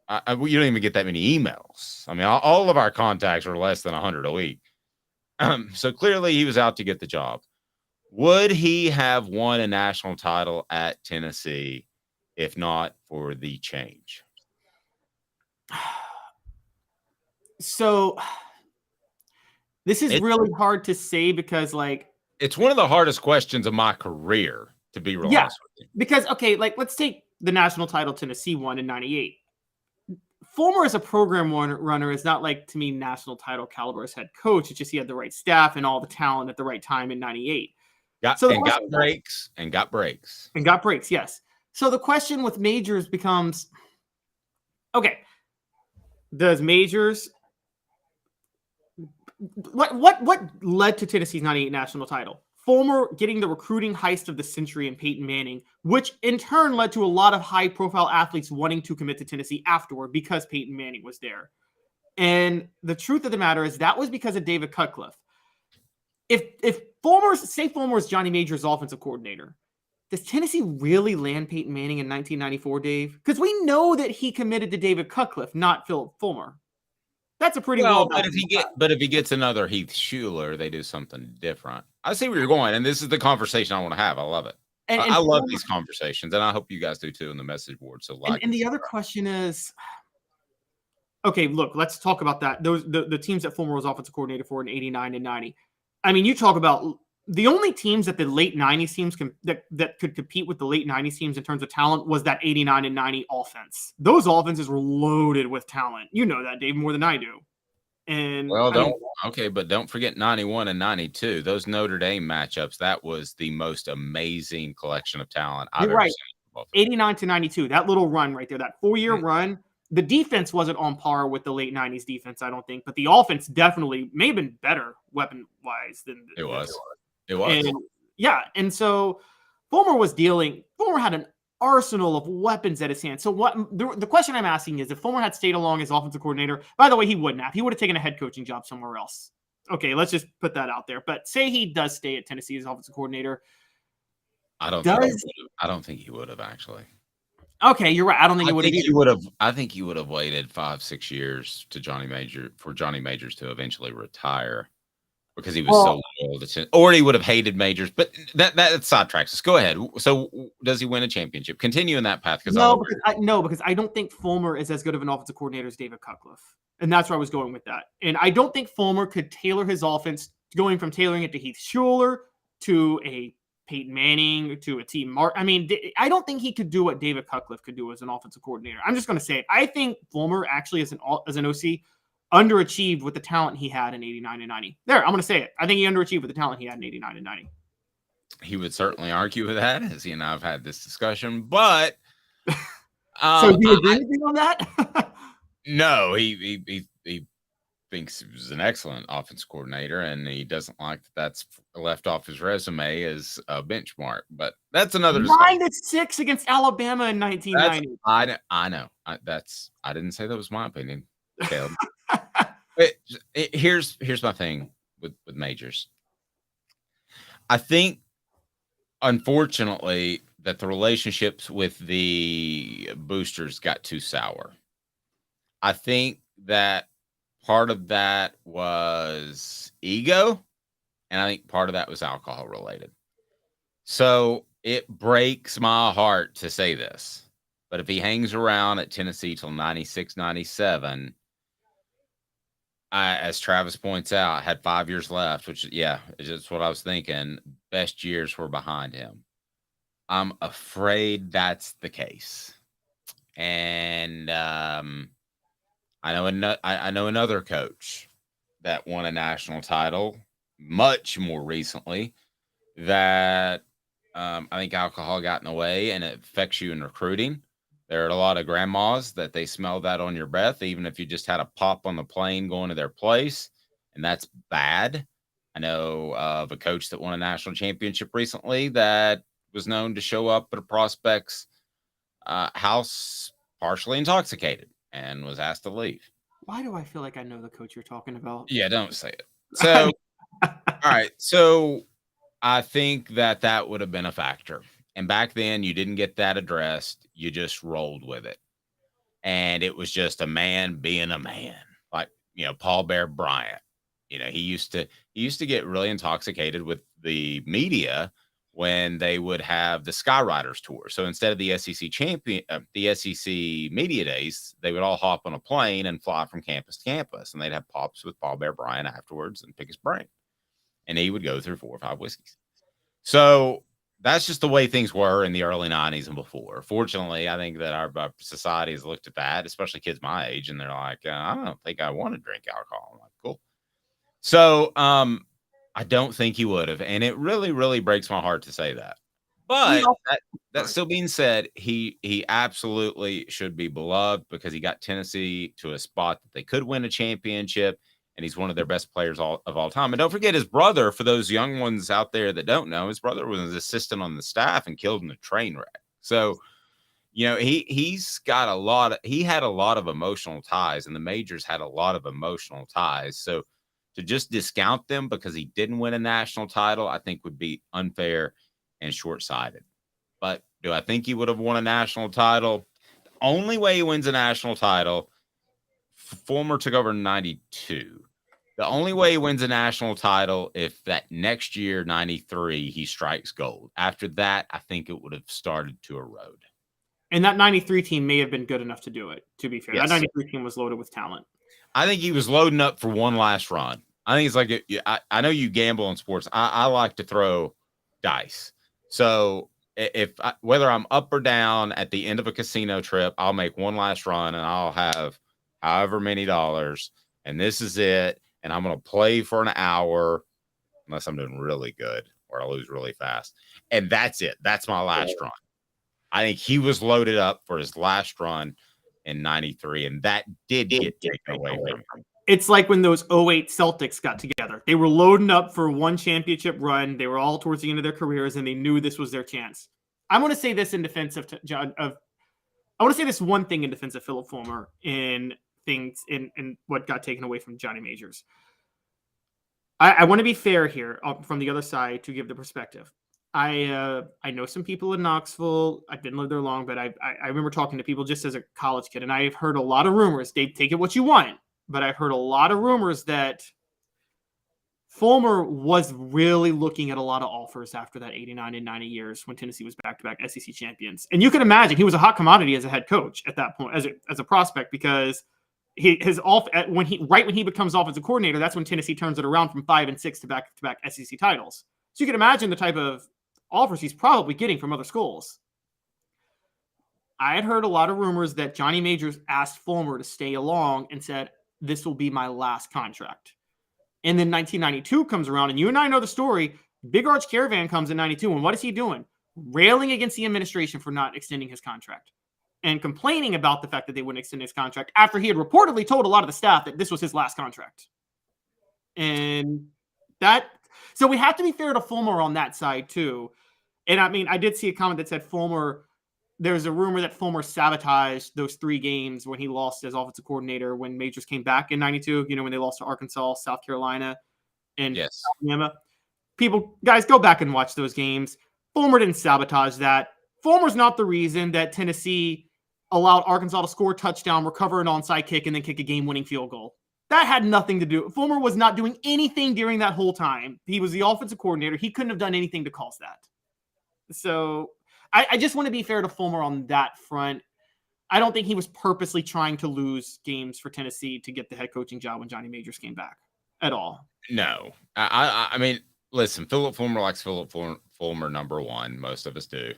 not. You don't even get that many emails. I mean, all of our contacts are less than 100 a week. So clearly he was out to get the job. Would he have won a national title at Tennessee if not for the change? So this is really hard to say because, like, it's one of the hardest questions of my career, to be real honest with you. Because, okay, like, let's take the national title Tennessee won in 98. Fulmer as a program runner is not, like, to me, national title caliber as head coach. It's just he had the right staff and all the talent at the right time in 98. Got breaks, yes. So the question with Majors becomes, okay, does Majors what led to Tennessee's 98 national title? Fulmer getting the recruiting heist of the century in Peyton Manning, which in turn led to a lot of high-profile athletes wanting to commit to Tennessee afterward because Peyton Manning was there. And the truth of the matter is that was because of David Cutcliffe. If Fulmer is Johnny Majors' offensive coordinator, does Tennessee really land Peyton Manning in 1994, Dave? Because we know that he committed to David Cutcliffe, not Philip Fulmer. That's a pretty well. But if he gets another Heath Schuler, they do something different. I see where you're going, and this is the conversation I want to have. I love it. And I love these conversations, and I hope you guys do too in the message board. So, and the other question is, okay, look, let's talk about that. The teams that Fulmer was offensive coordinator for in 89 and 90. I mean, you talk about the only teams that the late 90s teams that could compete with the late 90s teams in terms of talent was that 89 and 90 offense. Those offenses were loaded with talent. You know that, Dave, more than I do. And but don't forget 91 and 92. Those Notre Dame matchups, that was the most amazing collection of talent I've ever seen. 89 to 92, that little run right there, that 4-year run. The defense wasn't on par with the late 90s defense, I don't think, but the offense definitely may have been better weapon-wise than it was. And so Fulmer had an arsenal of weapons at his hand. So what the question I'm asking is, if Fulmer had stayed along as offensive coordinator, by the way, he wouldn't have. He would have taken a head coaching job somewhere else. Okay, let's just put that out there. But say he does stay at Tennessee as offensive coordinator. I don't think he would have actually. Okay, you're right. I don't think he would have. I think he would have waited 5-6 years for Johnny Majors to eventually retire, because he was so loyal to, or he would have hated Majors. But that sidetracks us. Go ahead. So does he win a championship? Continue in that path. Because I don't think Fulmer is as good of an offensive coordinator as David Cutcliffe, and that's where I was going with that. And I don't think Fulmer could tailor his offense, going from tailoring it to Heath Schuler to a Peyton Manning to a team. I mean, I don't think he could do what David Cutcliffe could do as an offensive coordinator. I'm just going to say it. I think Fulmer actually, as an OC, underachieved with the talent he had in 89 and 90. There, I'm going to say it. I think he underachieved with the talent he had in 89 and 90. He would certainly argue with that, as he and I have had this discussion. But so do you agree with me on that? No, he thinks he was an excellent offense coordinator, and he doesn't like that's left off his resume as a benchmark. But that's another 9-6 against Alabama in 1990. I know. I didn't say that was my opinion, Caleb. Here's my thing with Majors. I think, unfortunately, that the relationships with the boosters got too sour. I think that part of that was ego, and I think part of that was alcohol related. So it breaks my heart to say this, but if he hangs around at Tennessee till 96, 97, as Travis points out, had 5 years left, which, is what I was thinking. Best years were behind him. I'm afraid that's the case. And I know another coach that won a national title much more recently that I think alcohol got in the way, and it affects you in recruiting. There are a lot of grandmas that they smell that on your breath, even if you just had a pop on the plane going to their place, and that's bad. I know of a coach that won a national championship recently that was known to show up at a prospect's house partially intoxicated and was asked to leave. Why do I feel like I know the coach you're talking about? Yeah, don't say it. So, all right. So I think that would have been a factor. And back then, you didn't get that addressed. You just rolled with it. And it was just a man being a man, like, Paul Bear Bryant. He used to get really intoxicated with the media when they would have the Skyriders tour. So instead of the SEC media days, they would all hop on a plane and fly from campus to campus, and they'd have pops with Paul Bear Bryant afterwards and pick his brain. And he would go through 4 or 5 whiskeys. So that's just the way things were in the early 90s and before. Fortunately, I think that our society has looked at that, especially kids my age, and they're like, I don't think I want to drink alcohol. I'm like, cool. So I don't think he would have. And it really, really breaks my heart to say that. But that still being said, he absolutely should be beloved because he got Tennessee to a spot that they could win a championship. And he's one of their best players of all time. And don't forget his brother, for those young ones out there that don't know, his brother was an assistant on the staff and killed in a train wreck. So, he's got he had a lot of emotional ties, and the Majors had a lot of emotional ties. So to just discount them because he didn't win a national title, I think would be unfair and short-sighted. But do I think he would have won a national title? The only way he wins a national title, Fulmer took over in 92. The only way he wins a national title if that next year, 93, he strikes gold. After that, I think it would have started to erode. And that 93 team may have been good enough to do it, to be fair. Yes. That 93 team was loaded with talent. I think he was loading up for one last run. I think it's like, I know you gamble in sports. I like to throw dice. So whether I'm up or down at the end of a casino trip, I'll make one last run and I'll have however many dollars. And this is it. And I'm going to play for an hour unless I'm doing really good or I lose really fast. And that's it. That's my last run. I think he was loaded up for his last run in 93, and that did get taken away from him. It's like when those 08 Celtics got together. They were loading up for one championship run. They were all towards the end of their careers, and they knew this was their chance. I want to say this in defense of I want to say this one thing in defense of Philip Fulmer in things in what got taken away from Johnny Majors. I want to be fair here from the other side to give the perspective. I know some people in Knoxville. I didn't live there long, but I remember talking to people just as a college kid, and I've heard a lot of rumors. They take it what you want, but I've heard a lot of rumors that Fulmer was really looking at a lot of offers after that 89 and 90 years when Tennessee was back-to-back SEC champions. And you can imagine he was a hot commodity as a head coach at that point, as a prospect, because when he becomes offensive coordinator, that's when Tennessee turns it around from 5-6 to back-to-back SEC titles. So you can imagine the type of offers he's probably getting from other schools. I had heard a lot of rumors that Johnny Majors asked Fulmer to stay along and said, this will be my last contract. And then 1992 comes around, and you and I know the story. Big Arch Caravan comes in 92, and what is he doing? Railing against the administration for not extending his contract and complaining about the fact that they wouldn't extend his contract after he had reportedly told a lot of the staff that this was his last contract. So we have to be fair to Fulmer on that side too. And I mean, I did see a comment that said there's a rumor that Fulmer sabotaged those 3 games when he lost as offensive coordinator when Majors came back in 92, when they lost to Arkansas, South Carolina, and Alabama. Guys, go back and watch those games. Fulmer didn't sabotage that. Fulmer's not the reason that Tennessee allowed Arkansas to score a touchdown, recover an onside kick, and then kick a game-winning field goal. That had nothing to do. Fulmer was not doing anything during that whole time. He was the offensive coordinator. He couldn't have done anything to cause that. So I just want to be fair to Fulmer on that front. I don't think he was purposely trying to lose games for Tennessee to get the head coaching job when Johnny Majors came back at all. No. I mean, listen, Philip Fulmer likes Philip Fulmer number one. Most of us do.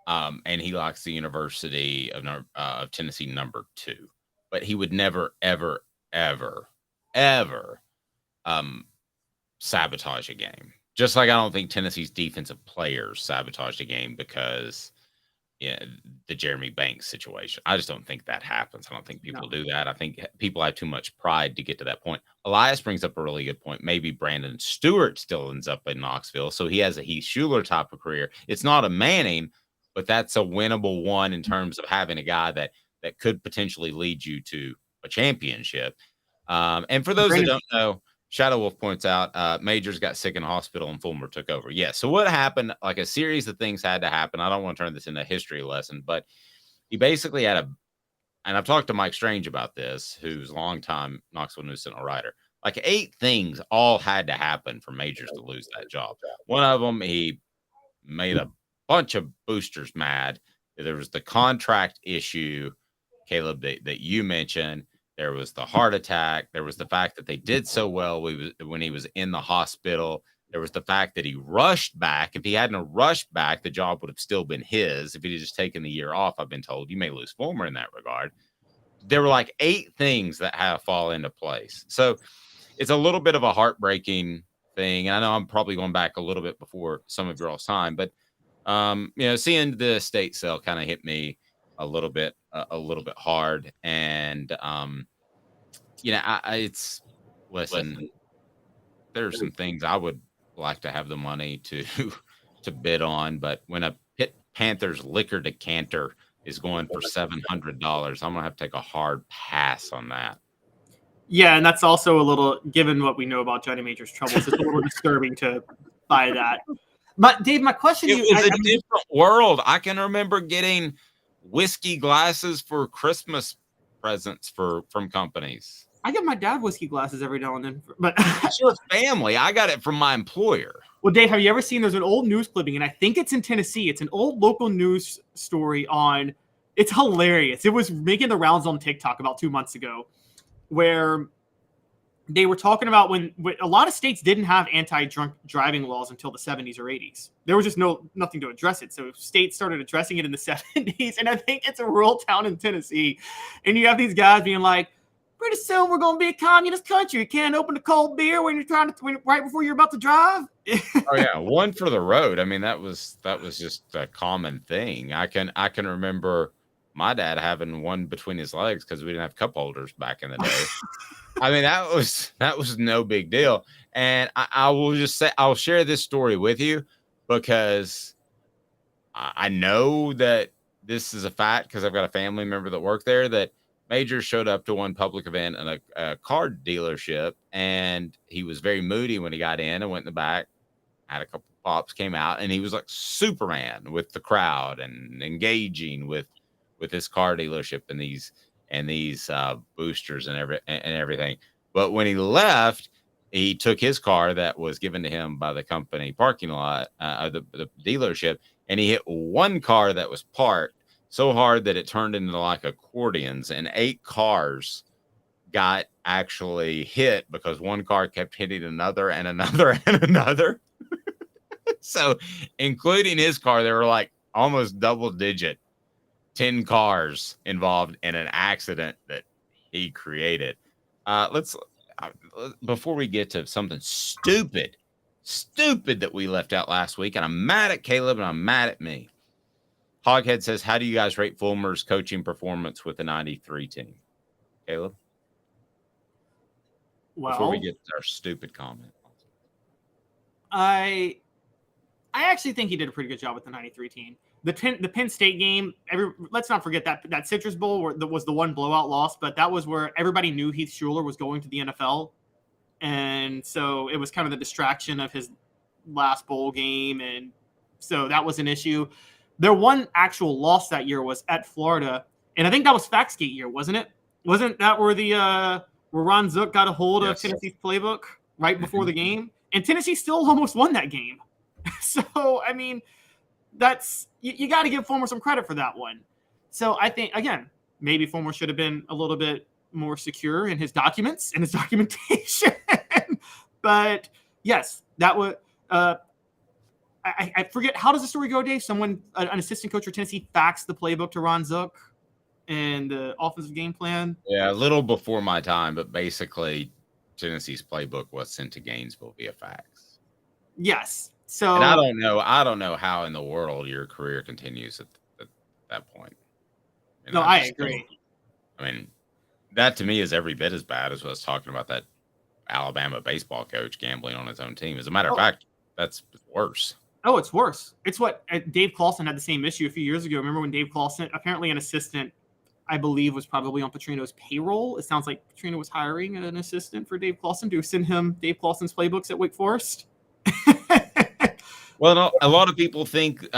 And he likes the University of Tennessee number 2. But he would never, ever, ever, ever sabotage a game. Just like I don't think Tennessee's defensive players sabotaged a game because the Jeremy Banks situation. I just don't think that happens. I don't think people do that. I think people have too much pride to get to that point. Elias brings up a really good point. Maybe Brandon Stewart still ends up in Knoxville, so he has a Heath Schuler type of career. It's not a Manning, but that's a winnable one in terms of having a guy that that could potentially lead you to a championship. And for those that don't know, Shadow Wolf points out Majors got sick in hospital and Fulmer took over. Yeah. So what happened? Like a series of things had to happen. I don't want to turn this into a history lesson, but he basically had and I've talked to Mike Strange about this, who's a longtime Knoxville News Sentinel writer. Like 8 things all had to happen for Majors to lose that job. One of them, he made a bunch of boosters mad. There was the contract issue, Caleb, that you mentioned. There was the heart attack. There was the fact that they did so well when he was in the hospital. There was the fact that he rushed back. If he hadn't rushed back, the job would have still been his. If he'd just taken the year off, I've been told, you may lose Fulmer in that regard. There were like 8 things that have to fall into place. So it's a little bit of a heartbreaking thing. And I know I'm probably going back a little bit before some of your all's time, but seeing the estate sale kind of hit me a little bit hard. And listen, there's some things I would like to have the money to bid on, but when a Pitt Panthers liquor decanter is going for $700, I'm gonna have to take a hard pass on that. Yeah, and that's also a little, given what we know about Johnny Major's troubles, it's a little disturbing to buy that. But Dave, my question to you is a different world. I can remember getting whiskey glasses for Christmas presents from companies. I get my dad whiskey glasses every now and then, but it's your family. I got it from my employer. Well, Dave, have you ever seen, there's an old news clipping, and I think it's in Tennessee. It's an old local news story it's hilarious. It was making the rounds on TikTok about 2 months ago, where they were talking about when a lot of states didn't have anti-drunk driving laws until the 70s or 80s. There was just nothing to address it. So states started addressing it in the 70s, and I think it's a rural town in Tennessee. And you have these guys being like, pretty soon we're going to be a communist country. You can't open a cold beer when you're right before you're about to drive. Oh yeah, one for the road. I mean, that was just a common thing. I can remember my dad having one between his legs because we didn't have cup holders back in the day. I mean, that was no big deal. And I will just say, I'll share this story with you because I know that this is a fact because I've got a family member that worked there, that Major showed up to one public event in a car dealership, and he was very moody when he got in and went in the back, had a couple pops, came out, and he was like Superman with the crowd and engaging with this car dealership and these boosters and everything. But when he left, he took his car that was given to him by the company parking lot, the dealership, and he hit one car that was parked so hard that it turned into like accordions, and 8 cars got actually hit because one car kept hitting another and another and another. So including his car, there were like almost double digit 10 cars involved in an accident that he created. Before we get to something stupid that we left out last week, and I'm mad at Caleb and I'm mad at me. Hoghead says, how do you guys rate Fulmer's coaching performance with the 93 team? Caleb? Well, before we get to our stupid comment. I actually think he did a pretty good job with the 93 team. The Penn State game, let's not forget that Citrus Bowl was the one blowout loss, but that was where everybody knew Heath Schuler was going to the NFL. And so it was kind of the distraction of his last bowl game. And so that was an issue. Their one actual loss that year was at Florida. And I think that was Faxgate year, wasn't it? Wasn't that where where Ron Zook got a hold of Tennessee's playbook right before the game? And Tennessee still almost won that game. So, I mean, that's you got to give Fulmer some credit for that one. So I think, again, maybe Fulmer should have been a little bit more secure in his documents and his documentation. But yes, that was I forget, how does the story go, Dave? An assistant coach for Tennessee faxed the playbook to Ron Zook and the offensive game plan. Yeah, a little before my time, but basically Tennessee's playbook was sent to Gainesville via fax. Yes. So and I don't know how in the world your career continues at that point. No, I agree. I mean, that to me is every bit as bad as what I was talking about that Alabama baseball coach gambling on his own team. As a matter of fact, that's worse. Oh, it's worse. It's what Dave Clawson had the same issue a few years ago. Remember when Dave Clawson, apparently an assistant, I believe, was probably on Petrino's payroll. It sounds like Petrino was hiring an assistant for Dave Clawson to send him Dave Clawson's playbooks at Wake Forest. Well, no, a lot of people think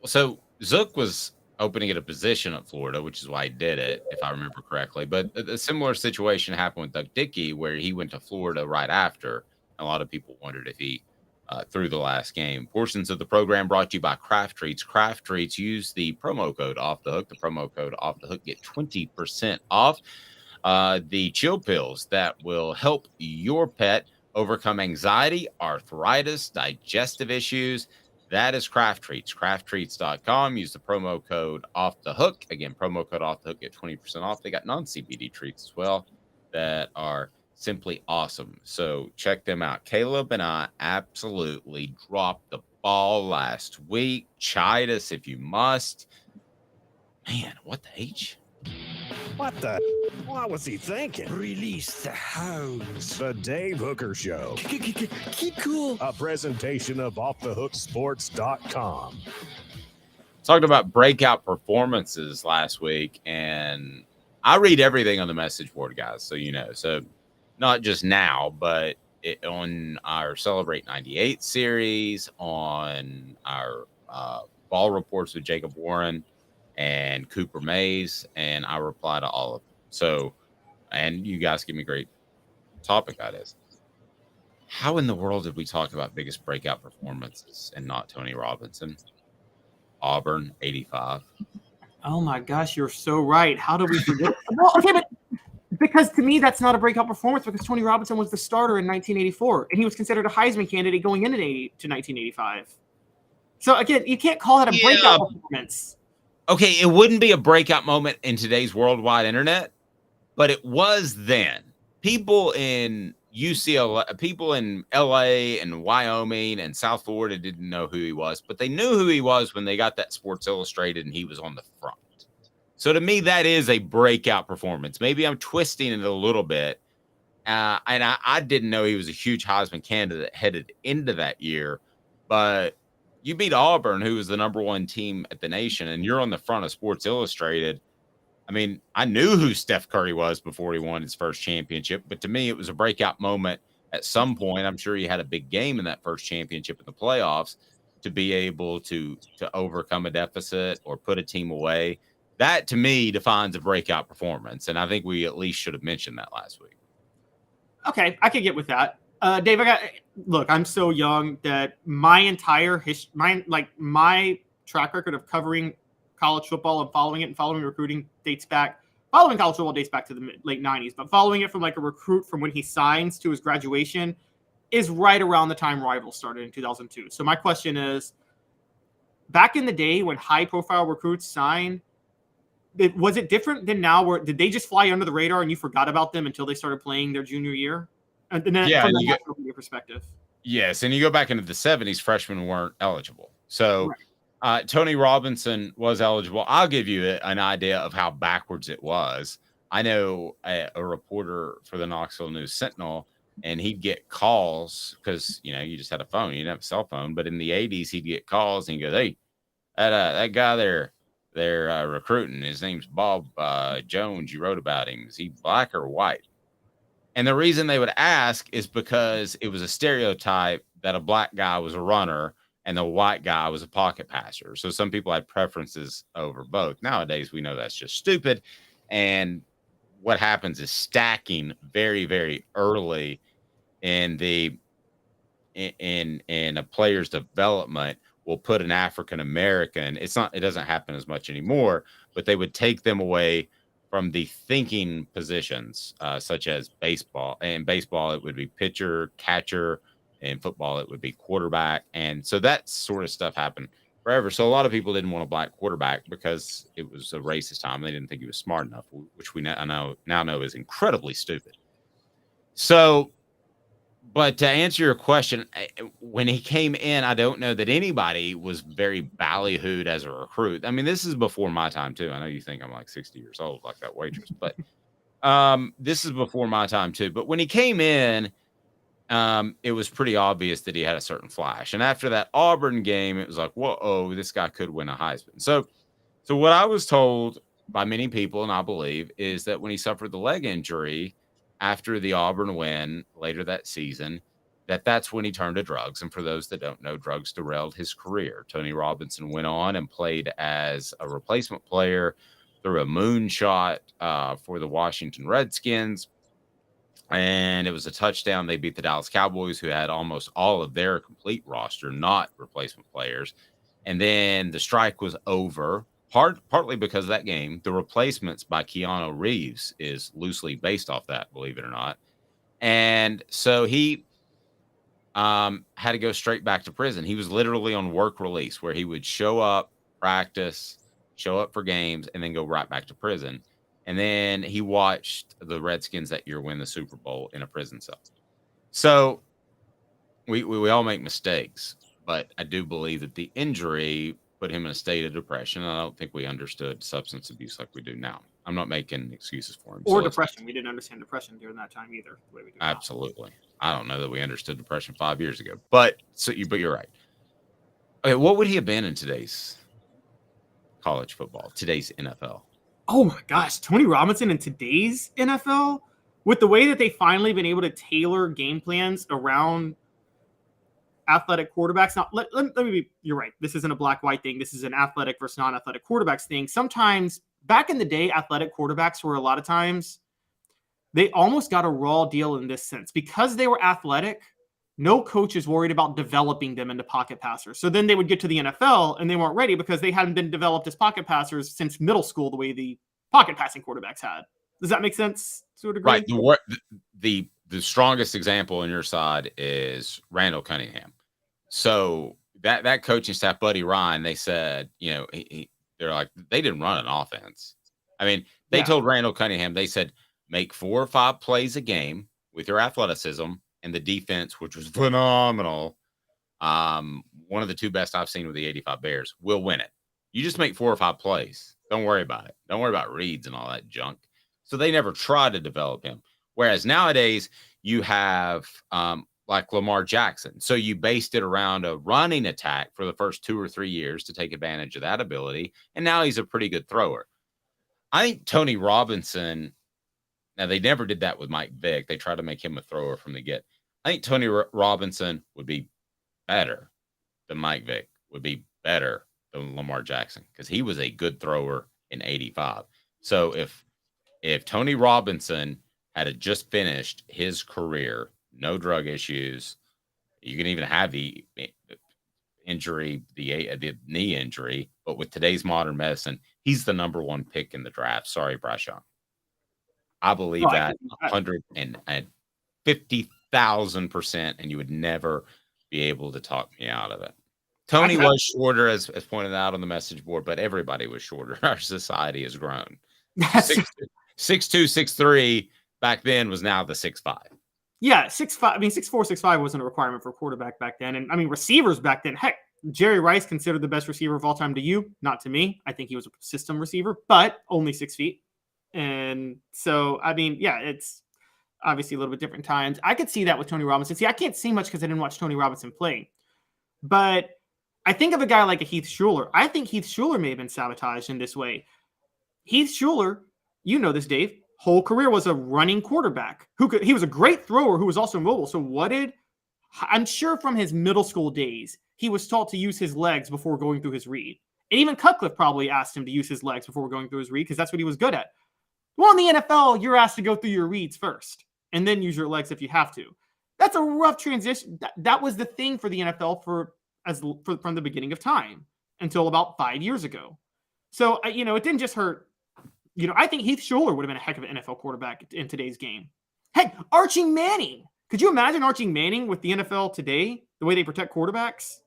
so. Zook was opening at a position at Florida, which is why he did it, if I remember correctly. But a similar situation happened with Doug Dickey, where he went to Florida right after. A lot of people wondered if he threw the last game. Portions of the program brought to you by Craft Treats. Craft Treats, use the promo code Off the Hook. The promo code Off the Hook, get 20% off the chill pills that will help your pet overcome anxiety, arthritis, digestive issues. That is Craft Treats. CraftTreats.com. Use the promo code Off the Hook. Again, promo code Off the Hook, get 20% off. They got non-CBD treats as well that are simply awesome. So check them out. Caleb and I absolutely dropped the ball last week. Chide us if you must. Man, what the H? What the? What was he thinking? Release the hounds. The Dave Hooker Show. Keep cool. A presentation of OffTheHookSports.com. Talked about breakout performances last week, and I read everything on the message board, guys, so you know. So not just now, but on our Celebrate 98 series, on our ball reports with Jacob Warren and Cooper Mays, and I reply to all of them. So, and you guys give me great topic ideas. How in the world did we talk about biggest breakout performances and not Tony Robinson? Auburn, 85. Oh my gosh, you're so right. How do we forget? Well, okay, but because to me, that's not a breakout performance because Tony Robinson was the starter in 1984, and he was considered a Heisman candidate going into 1985. So again, you can't call that a breakout performance. Okay, it wouldn't be a breakout moment in today's worldwide internet, but it was then. People in UCLA, people in LA and Wyoming and South Florida didn't know who he was, but they knew who he was when they got that Sports Illustrated and he was on the front. So to me, that is a breakout performance. Maybe I'm twisting it a little bit. And I didn't know he was a huge Heisman candidate headed into that year, but you beat Auburn, who was the number one team at the nation, and you're on the front of Sports Illustrated. I mean, I knew who Steph Curry was before he won his first championship, but to me, it was a breakout moment at some point. I'm sure he had a big game in that first championship in the playoffs to be able to overcome a deficit or put a team away. That, to me, defines a breakout performance, and I think we at least should have mentioned that last week. Okay, I could get with that. Dave, look, I'm so young that my entire history, my track record of covering college football and following recruiting following college football dates back to the late 90s, but following it from like a recruit from when he signs to his graduation is right around the time Rivals started in 2002. So my question is, back in the day when high profile recruits signed, was it different than now? Where did they just fly under the radar and you forgot about them until they started playing their junior year? And then from the national media perspective. Yes, and you go back into the 70s, freshmen weren't eligible. So Tony Robinson was eligible. I'll give you an idea of how backwards it was. I know a reporter for the Knoxville News Sentinel, and he'd get calls because, you know, you just had a phone. You didn't have a cell phone. But in the 80s, he'd get calls and he'd go, hey, that guy they're recruiting, his name's Bob Jones. You wrote about him. Is he black or white? And the reason they would ask is because it was a stereotype that a black guy was a runner and the white guy was a pocket passer. So some people had preferences over both. Nowadays, we know that's just stupid. And what happens is stacking very, very early in a player's development will put an African-American. It doesn't happen as much anymore, but they would take them away from the thinking positions, such as baseball. In baseball, it would be pitcher, catcher. In football, it would be quarterback. And so that sort of stuff happened forever. So a lot of people didn't want a black quarterback because it was a racist time. They didn't think he was smart enough, which we now know is incredibly stupid. So, but to answer your question, when he came in, I don't know that anybody was very ballyhooed as a recruit. I mean, this is before my time, too. I know you think I'm like 60 years old, like that waitress, but this is before my time, too. But when he came in, it was pretty obvious that he had a certain flash. And after that Auburn game, it was like, whoa, this guy could win a Heisman. So what I was told by many people, and I believe, is that when he suffered the leg injury after the Auburn win later that season, that's when he turned to drugs. And for those that don't know, drugs derailed his career. Tony Robinson went on and played as a replacement player through a moonshot for the Washington Redskins. And it was a touchdown. They beat the Dallas Cowboys, who had almost all of their complete roster, not replacement players. And then the strike was over, partly because of that game. The Replacements by Keanu Reeves is loosely based off that, believe it or not. And so he had to go straight back to prison. He was literally on work release, where he would show up, practice, show up for games, and then go right back to prison. And then he watched the Redskins that year win the Super Bowl in a prison cell. So we all make mistakes, but I do believe that the injury put him in a state of depression. I don't think we understood substance abuse like we do now. I'm not making excuses for him. Or depression. We didn't understand depression during that time either. The way we do absolutely. Now. I don't know that we understood depression 5 years ago, but you're right. Okay, what would he have been in today's college football, today's NFL? Oh my gosh, Tony Robinson in today's NFL, with the way that they finally been able to tailor game plans around athletic quarterbacks. Now, let me be, you're right. This isn't a black-white thing. This is an athletic versus non-athletic quarterbacks thing. Sometimes, back in the day, athletic quarterbacks were a lot of times, they almost got a raw deal in this sense. Because they were athletic, no coach is worried about developing them into pocket passers. So then they would get to the NFL and they weren't ready because they hadn't been developed as pocket passers since middle school the way the pocket passing quarterbacks had. Does that make sense to a degree? Right. The strongest example on your side is Randall Cunningham. So that coaching staff, Buddy Ryan, they said, they're like, they didn't run an offense. I mean, they told Randall Cunningham, they said, make 4 or 5 plays a game with your athleticism and the defense, which was phenomenal. One of the 2 best I've seen with the 85 Bears, will win it. You just make 4 or 5 plays. Don't worry about it. Don't worry about reads and all that junk. So they never tried to develop him. Whereas nowadays you have like Lamar Jackson. So you based it around a running attack for the first 2 or 3 years to take advantage of that ability. And now he's a pretty good thrower. I think Tony Robinson, now they never did that with Mike Vick. They tried to make him a thrower from the get. I think Tony Robinson would be better than Mike Vick, would be better than Lamar Jackson, because he was a good thrower in 85. So if Tony Robinson had just finished his career, no drug issues, you can even have the injury, the knee injury, but with today's modern medicine, he's the number 1 pick in the draft. Sorry, Brashawn. I believe that 150,000%, and you would never be able to talk me out of it. Tony was shorter, as pointed out on the message board, but everybody was shorter. Our society has grown. 6'2", 6'3" back then was now the 6'5". Yeah, 6'5". I mean, 6'4", 6'5" wasn't a requirement for quarterback back then. And I mean, receivers back then, heck, Jerry Rice considered the best receiver of all time to you, not to me. I think he was a system receiver, but only 6 feet. And so, I mean, yeah, it's obviously a little bit different times. I could see that with Tony Robinson. See, I can't see much because I didn't watch Tony Robinson play. But I think of a guy like a Heath Schuler. I think Heath Schuler may have been sabotaged in this way. Heath Schuler, you know this, Dave, whole career was a running quarterback. He was a great thrower who was also mobile. So I'm sure from his middle school days, he was taught to use his legs before going through his read. And even Cutcliffe probably asked him to use his legs before going through his read because that's what he was good at. Well, in the NFL, you're asked to go through your reads first and then use your legs if you have to. That's a rough transition. That was the thing for the NFL from the beginning of time until about 5 years ago. So, it didn't just hurt. I think Heath Schuler would have been a heck of an NFL quarterback in today's game. Heck, Archie Manning. Could you imagine Archie Manning with the NFL today, the way they protect quarterbacks?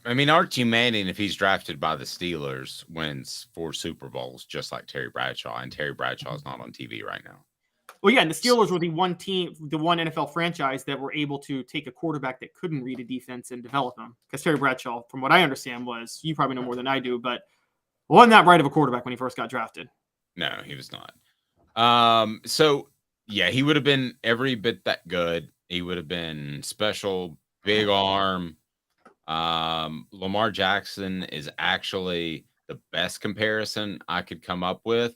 I mean, Archie Manning, if he's drafted by the Steelers, wins 4 Super Bowls, just like Terry Bradshaw, and Terry Bradshaw is not on TV right now. Well, yeah, and the Steelers were the one NFL franchise that were able to take a quarterback that couldn't read a defense and develop them. Because Terry Bradshaw, from what I understand, you probably know more than I do, but wasn't that bright of a quarterback when he first got drafted. No, he was not. So, yeah, he would have been every bit that good. He would have been special, big arm. Lamar Jackson is actually the best comparison I could come up with.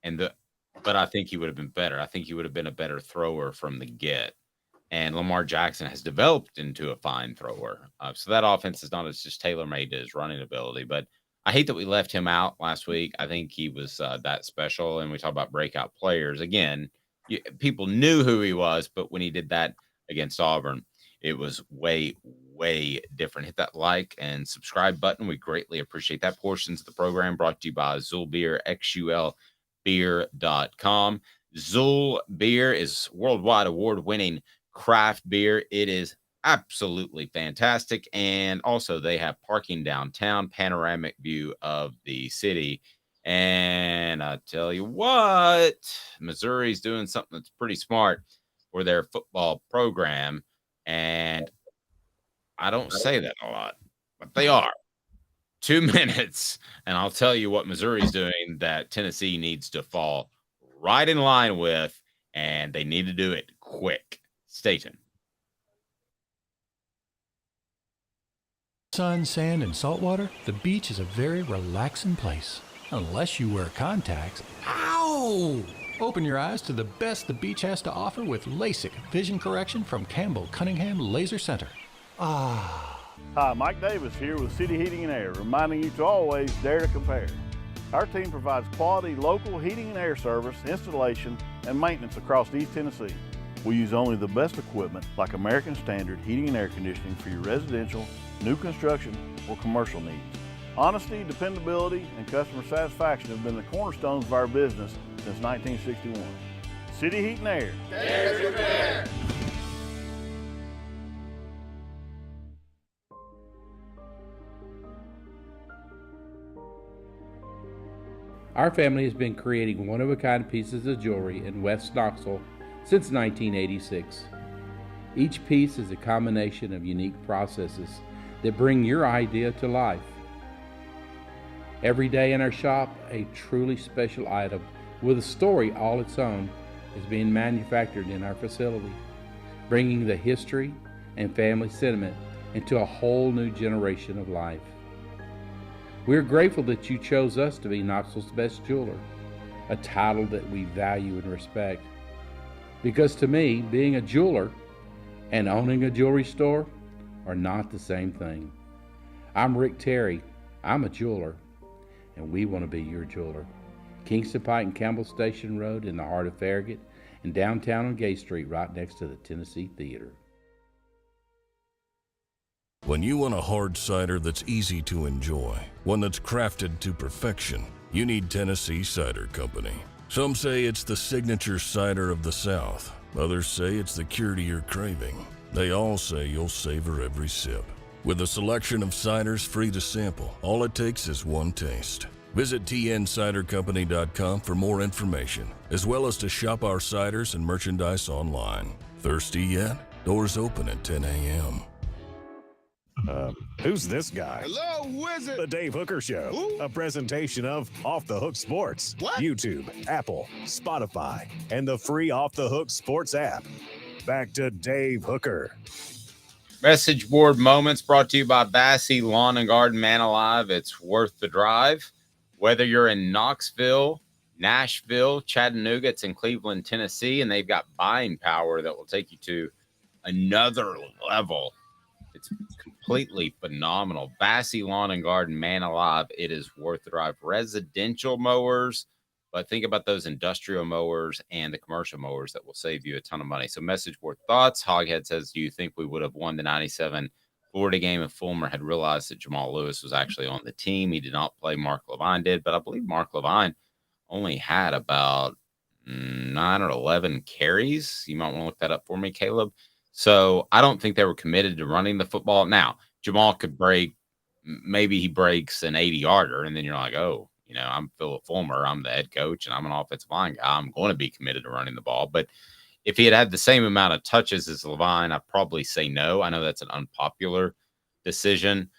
But I think he would have been better. I think he would have been a better thrower from the get. And Lamar Jackson has developed into a fine thrower. So that offense is not as just tailor-made to his running ability. But I hate that we left him out last week. I think he was that special. And we talk about breakout players. Again, people knew who he was, but when he did that against Auburn, it was way, way different. Hit that like and subscribe button. We greatly appreciate that. Portions of the program brought to you by Zul Beer, XULbeer.com. Zul Beer is worldwide award-winning craft beer. It is absolutely fantastic. And also they have parking downtown, panoramic view of the city. And I tell you what, Missouri's doing something that's pretty smart for their football program. And I don't say that a lot, but they are. 2 minutes, and I'll tell you what Missouri's doing that Tennessee needs to fall right in line with, and they need to do it quick. Stay tuned. Sun, sand, and salt water, the beach is a very relaxing place. Unless you wear contacts. Ow! Open your eyes to the best the beach has to offer with LASIK vision correction from Campbell Cunningham Laser Center. Ah. Hi, Mike Davis here with City Heating and Air, reminding you to always dare to compare. Our team provides quality local heating and air service, installation, and maintenance across East Tennessee. We use only the best equipment like American Standard heating and air conditioning for your residential, new construction, or commercial needs. Honesty, dependability, and customer satisfaction have been the cornerstones of our business since 1961. City Heat and Air. Dare to compare. Our family has been creating one-of-a-kind pieces of jewelry in West Knoxville since 1986. Each piece is a combination of unique processes that bring your idea to life. Every day in our shop, a truly special item with a story all its own is being manufactured in our facility, bringing the history and family sentiment into a whole new generation of life. We're grateful that you chose us to be Knoxville's best jeweler, a title that we value and respect. Because to me, being a jeweler and owning a jewelry store are not the same thing. I'm Rick Terry. I'm a jeweler, and we want to be your jeweler. Kingston Pike and Campbell Station Road in the heart of Farragut, and downtown on Gay Street right next to the Tennessee Theater. When you want a hard cider that's easy to enjoy, one that's crafted to perfection, you need Tennessee Cider Company. Some say it's the signature cider of the South. Others say it's the cure to your craving. They all say you'll savor every sip. With a selection of ciders free to sample, all it takes is one taste. Visit tncidercompany.com for more information, as well as to shop our ciders and merchandise online. Thirsty yet? Doors open at 10 a.m. Who's this guy? Hello, who is it? The Dave Hooker Show, a presentation of Off the Hook Sports. What? YouTube, Apple, Spotify, and the free Off the Hook Sports app. Back to Dave Hooker. Message board moments brought to you by Bassey Lawn and Garden. Man alive, it's worth the drive. Whether you're in Knoxville, Nashville, Chattanooga, it's in Cleveland, Tennessee, and they've got buying power that will take you to another level. It's completely phenomenal. Bassey Lawn and Garden, man alive, it is worth the drive. Residential mowers, but think about those industrial mowers and the commercial mowers that will save you a ton of money. So message board thoughts. Hoghead says, do you think we would have won the 97 Florida game if Fulmer had realized that Jamal Lewis was actually on the team? He did not play. Mark Levine did, but I believe Mark Levine only had about 9 or 11 carries. You might want to look that up for me, Caleb. So I don't think they were committed to running the football. Now, Jamal could break, maybe he breaks an 80-yarder, and then you're like, oh, you know, I'm Philip Fulmer, I'm the head coach, and I'm an offensive line guy. I'm going to be committed to running the ball. But if he had had the same amount of touches as Levine, I'd probably say no. I know that's an unpopular decision.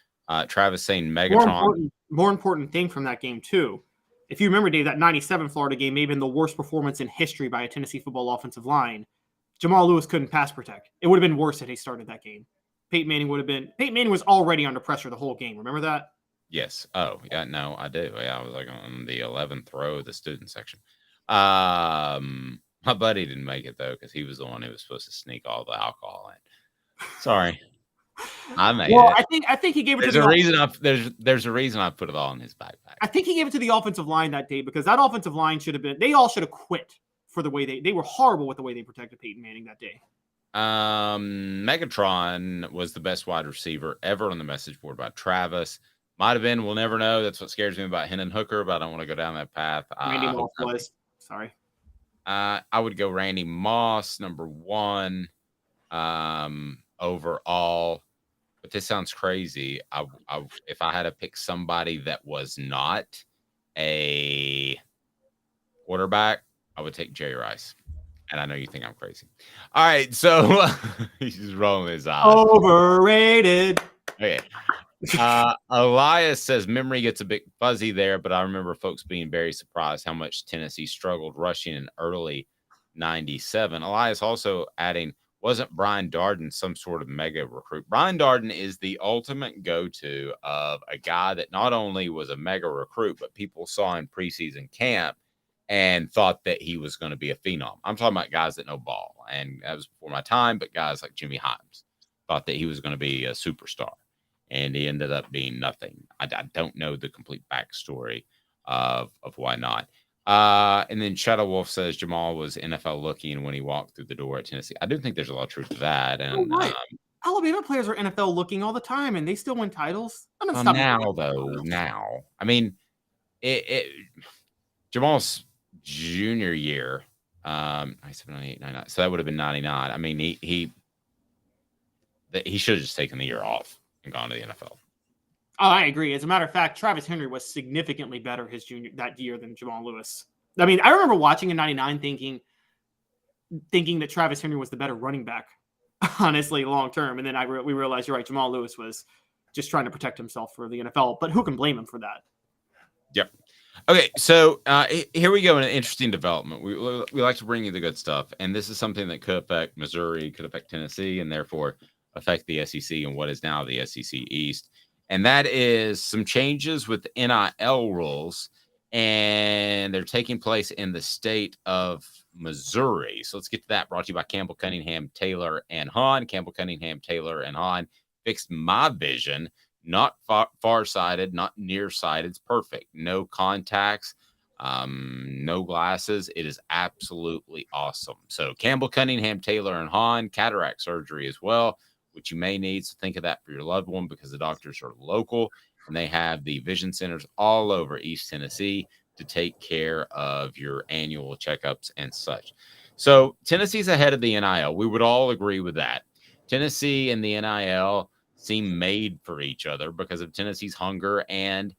Travis saying Megatron. More important thing from that game, too. If you remember, Dave, that 97 Florida game may have been the worst performance in history by a Tennessee football offensive line. Jamal Lewis couldn't pass protect. It would have been worse if he started that game. Peyton Manning was already under pressure the whole game. Remember that? Yes. Oh, yeah. No, I do. Yeah, I was like on the 11th row of the student section. My buddy didn't make it though because he was the one who was supposed to sneak all the alcohol in. Sorry, I made Well, it. I think he gave it There's to the a reason. There's a reason I put it all in his backpack. I think he gave it to the offensive line that day because that offensive line should have been. They all should have quit for the way they were horrible with the way they protected Peyton Manning that day. Megatron was the best wide receiver ever on the message board by Travis. Might have been. We'll never know. That's what scares me about Hendon Hooker, but I don't want to go down that path. Randy Moss was. Sorry. I would go Randy Moss, number 1 overall. But this sounds crazy. If I had to pick somebody that was not a quarterback, I would take Jerry Rice. And I know you think I'm crazy. All right, so he's just rolling his eyes. Overrated. Okay. Elias says memory gets a bit fuzzy there, but I remember folks being very surprised how much Tennessee struggled rushing in early 97. Elias also adding, wasn't Brian Darden some sort of mega recruit? Brian Darden is the ultimate go-to of a guy that not only was a mega recruit, but people saw in preseason camp and thought that he was going to be a phenom. I'm talking about guys that know ball, and that was before my time, but guys like Jimmy Himes thought that he was going to be a superstar. And he ended up being nothing. I don't know the complete backstory of why not. And then Shadow Wolf says Jamal was NFL looking when he walked through the door at Tennessee. I do think there's a lot of truth to that. And Alabama players are NFL looking all the time, and they still win titles. Now, I mean, Jamal's junior year, 97, 98, 99. So that would have been 99. I mean, he should have just taken the year off and gone to the NFL. Oh, I agree. As a matter of fact, Travis Henry was significantly better that year than Jamal Lewis. I mean, I remember watching in 99 thinking that Travis Henry was the better running back, honestly, long term. And then we realized, you're right, Jamal Lewis was just trying to protect himself for the NFL. But who can blame him for that? Yep. Okay, so here we go in an interesting development. We like to bring you the good stuff, and this is something that could affect Missouri, could affect Tennessee, and therefore affect the SEC and what is now the SEC East. And that is some changes with NIL rules, and they're taking place in the state of Missouri. So let's get to that. Brought to you by Campbell Cunningham, Taylor, and Hahn. Campbell Cunningham, Taylor, and Hahn fixed my vision. Not far-sighted, not nearsighted. It's perfect. No contacts, no glasses. It is absolutely awesome. So Campbell Cunningham, Taylor, and Hahn, cataract surgery as well, which you may need. So think of that for your loved one because the doctors are local and they have the vision centers all over East Tennessee to take care of your annual checkups and such. So Tennessee's ahead of the NIL. We would all agree with that. Tennessee and the NIL seem made for each other because of Tennessee's hunger and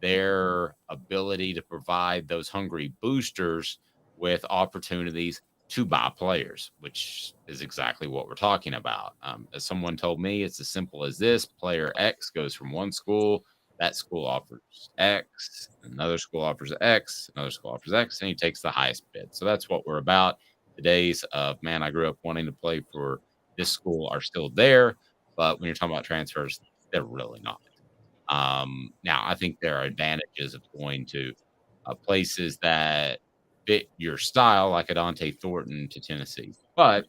their ability to provide those hungry boosters with opportunities to buy players, which is exactly what we're talking about. As someone told me, it's as simple as this. Player X goes from one school, that school offers X, another school offers X, another school offers X, and he takes the highest bid. So that's what we're about. The days of, man, I grew up wanting to play for this school are still there. But when you're talking about transfers, they're really not. Now, I think there are advantages of going to places that fit your style, like Adante Thornton to Tennessee. But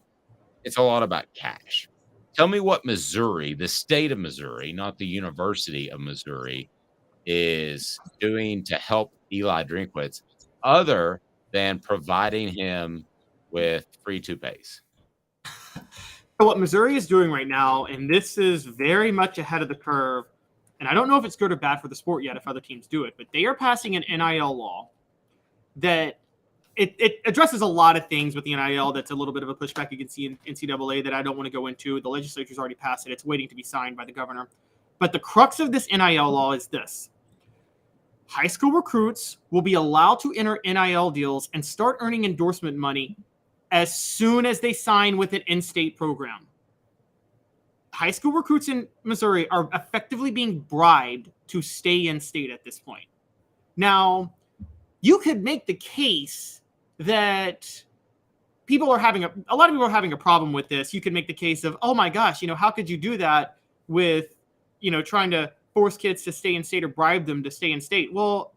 it's a lot about cash. Tell me what Missouri, the state of Missouri, not the University of Missouri, is doing to help Eli Drinkwitz other than providing him with free toupees. What Missouri is doing right now, and this is very much ahead of the curve, and I don't know if it's good or bad for the sport yet if other teams do it, but they are passing an NIL law that it addresses a lot of things with the NIL that's a little bit of a pushback against the NCAA that I don't want to go into. The legislature's already passed it. It's waiting to be signed by the governor. But the crux of this NIL law is this. High school recruits will be allowed to enter NIL deals and start earning endorsement money as soon as they sign with an in-state program. High school recruits in Missouri are effectively being bribed to stay in-state at this point. Now, you could make the case that a lot of people are having a problem with this. You could make the case of, oh my gosh, how could you do that with, trying to force kids to stay in state or bribe them to stay in state. Well,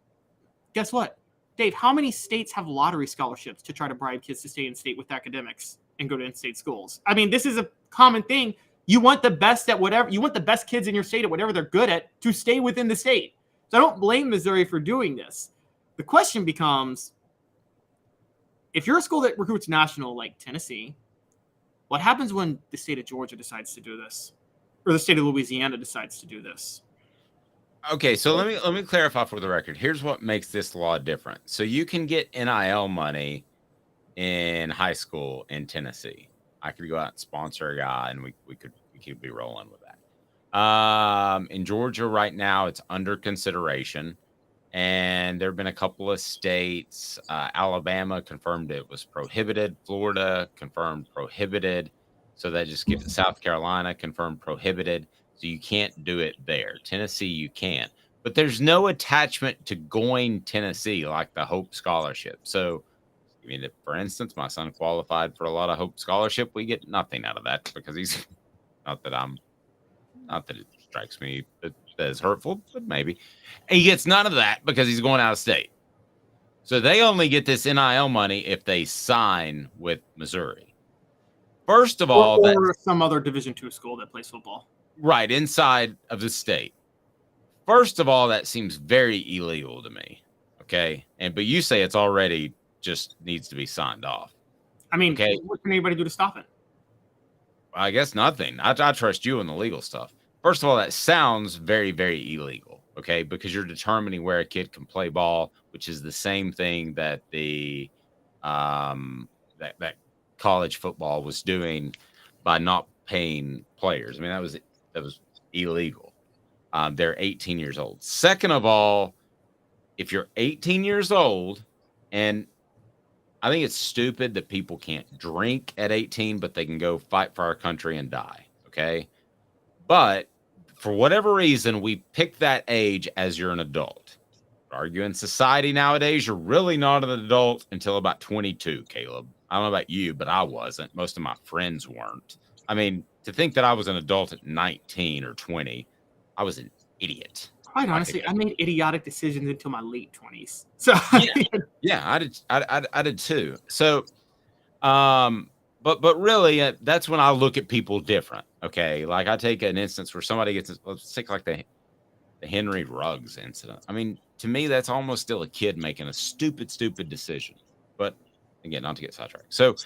guess what? Dave, how many states have lottery scholarships to try to bribe kids to stay in state with academics and go to in-state schools? I mean, this is a common thing. You want the best at whatever, you want the best kids in your state at whatever they're good at to stay within the state. So I don't blame Missouri for doing this. The question becomes, if you're a school that recruits national like Tennessee, what happens when the state of Georgia decides to do this? Or the state of Louisiana decides to do this? Okay, so let me clarify for the record. Here's what makes this law different. So you can get NIL money in high school in Tennessee. I could go out and sponsor a guy, and we could be rolling with that. In Georgia right now, it's under consideration, and there have been a couple of states. Alabama confirmed it was prohibited. Florida confirmed prohibited. So that just gives it. South Carolina confirmed prohibited. So you can't do it there. Tennessee, you can. But there's no attachment to going Tennessee like the Hope Scholarship. So, I mean, if, for instance, my son qualified for a lot of Hope Scholarship, we get nothing out of that because he's not that it strikes me that is hurtful, but maybe. He gets none of that because he's going out of state. So they only get this NIL money if they sign with Missouri. First of all, or some other Division II school that plays football. Right, inside of the state. First of all, that seems very illegal to me. Okay. But you say it's already just needs to be signed off. I mean, what can anybody do to stop it? I guess nothing. I trust you in the legal stuff. First of all, that sounds very, very illegal. Okay. Because you're determining where a kid can play ball, which is the same thing that the that college football was doing by not paying players. I mean, that was illegal. They're 18 years old. Second of all, if you're 18 years old, and I think it's stupid that people can't drink at 18, but they can go fight for our country and die. Okay. But for whatever reason, we pick that age as you're an adult. Argue in society nowadays, you're really not an adult until about 22, Caleb. I don't know about you, but I wasn't. Most of my friends weren't. I mean, to think that I was an adult at 19 or 20, I was an idiot. Quite honestly, I made idiotic decisions until my late 20s. So yeah, I did too. So, but really, that's when I look at people different. Okay, like I take an instance where somebody gets, let's take like the Henry Ruggs incident. I mean, to me, that's almost still a kid making a stupid decision. But again, not to get sidetracked. So,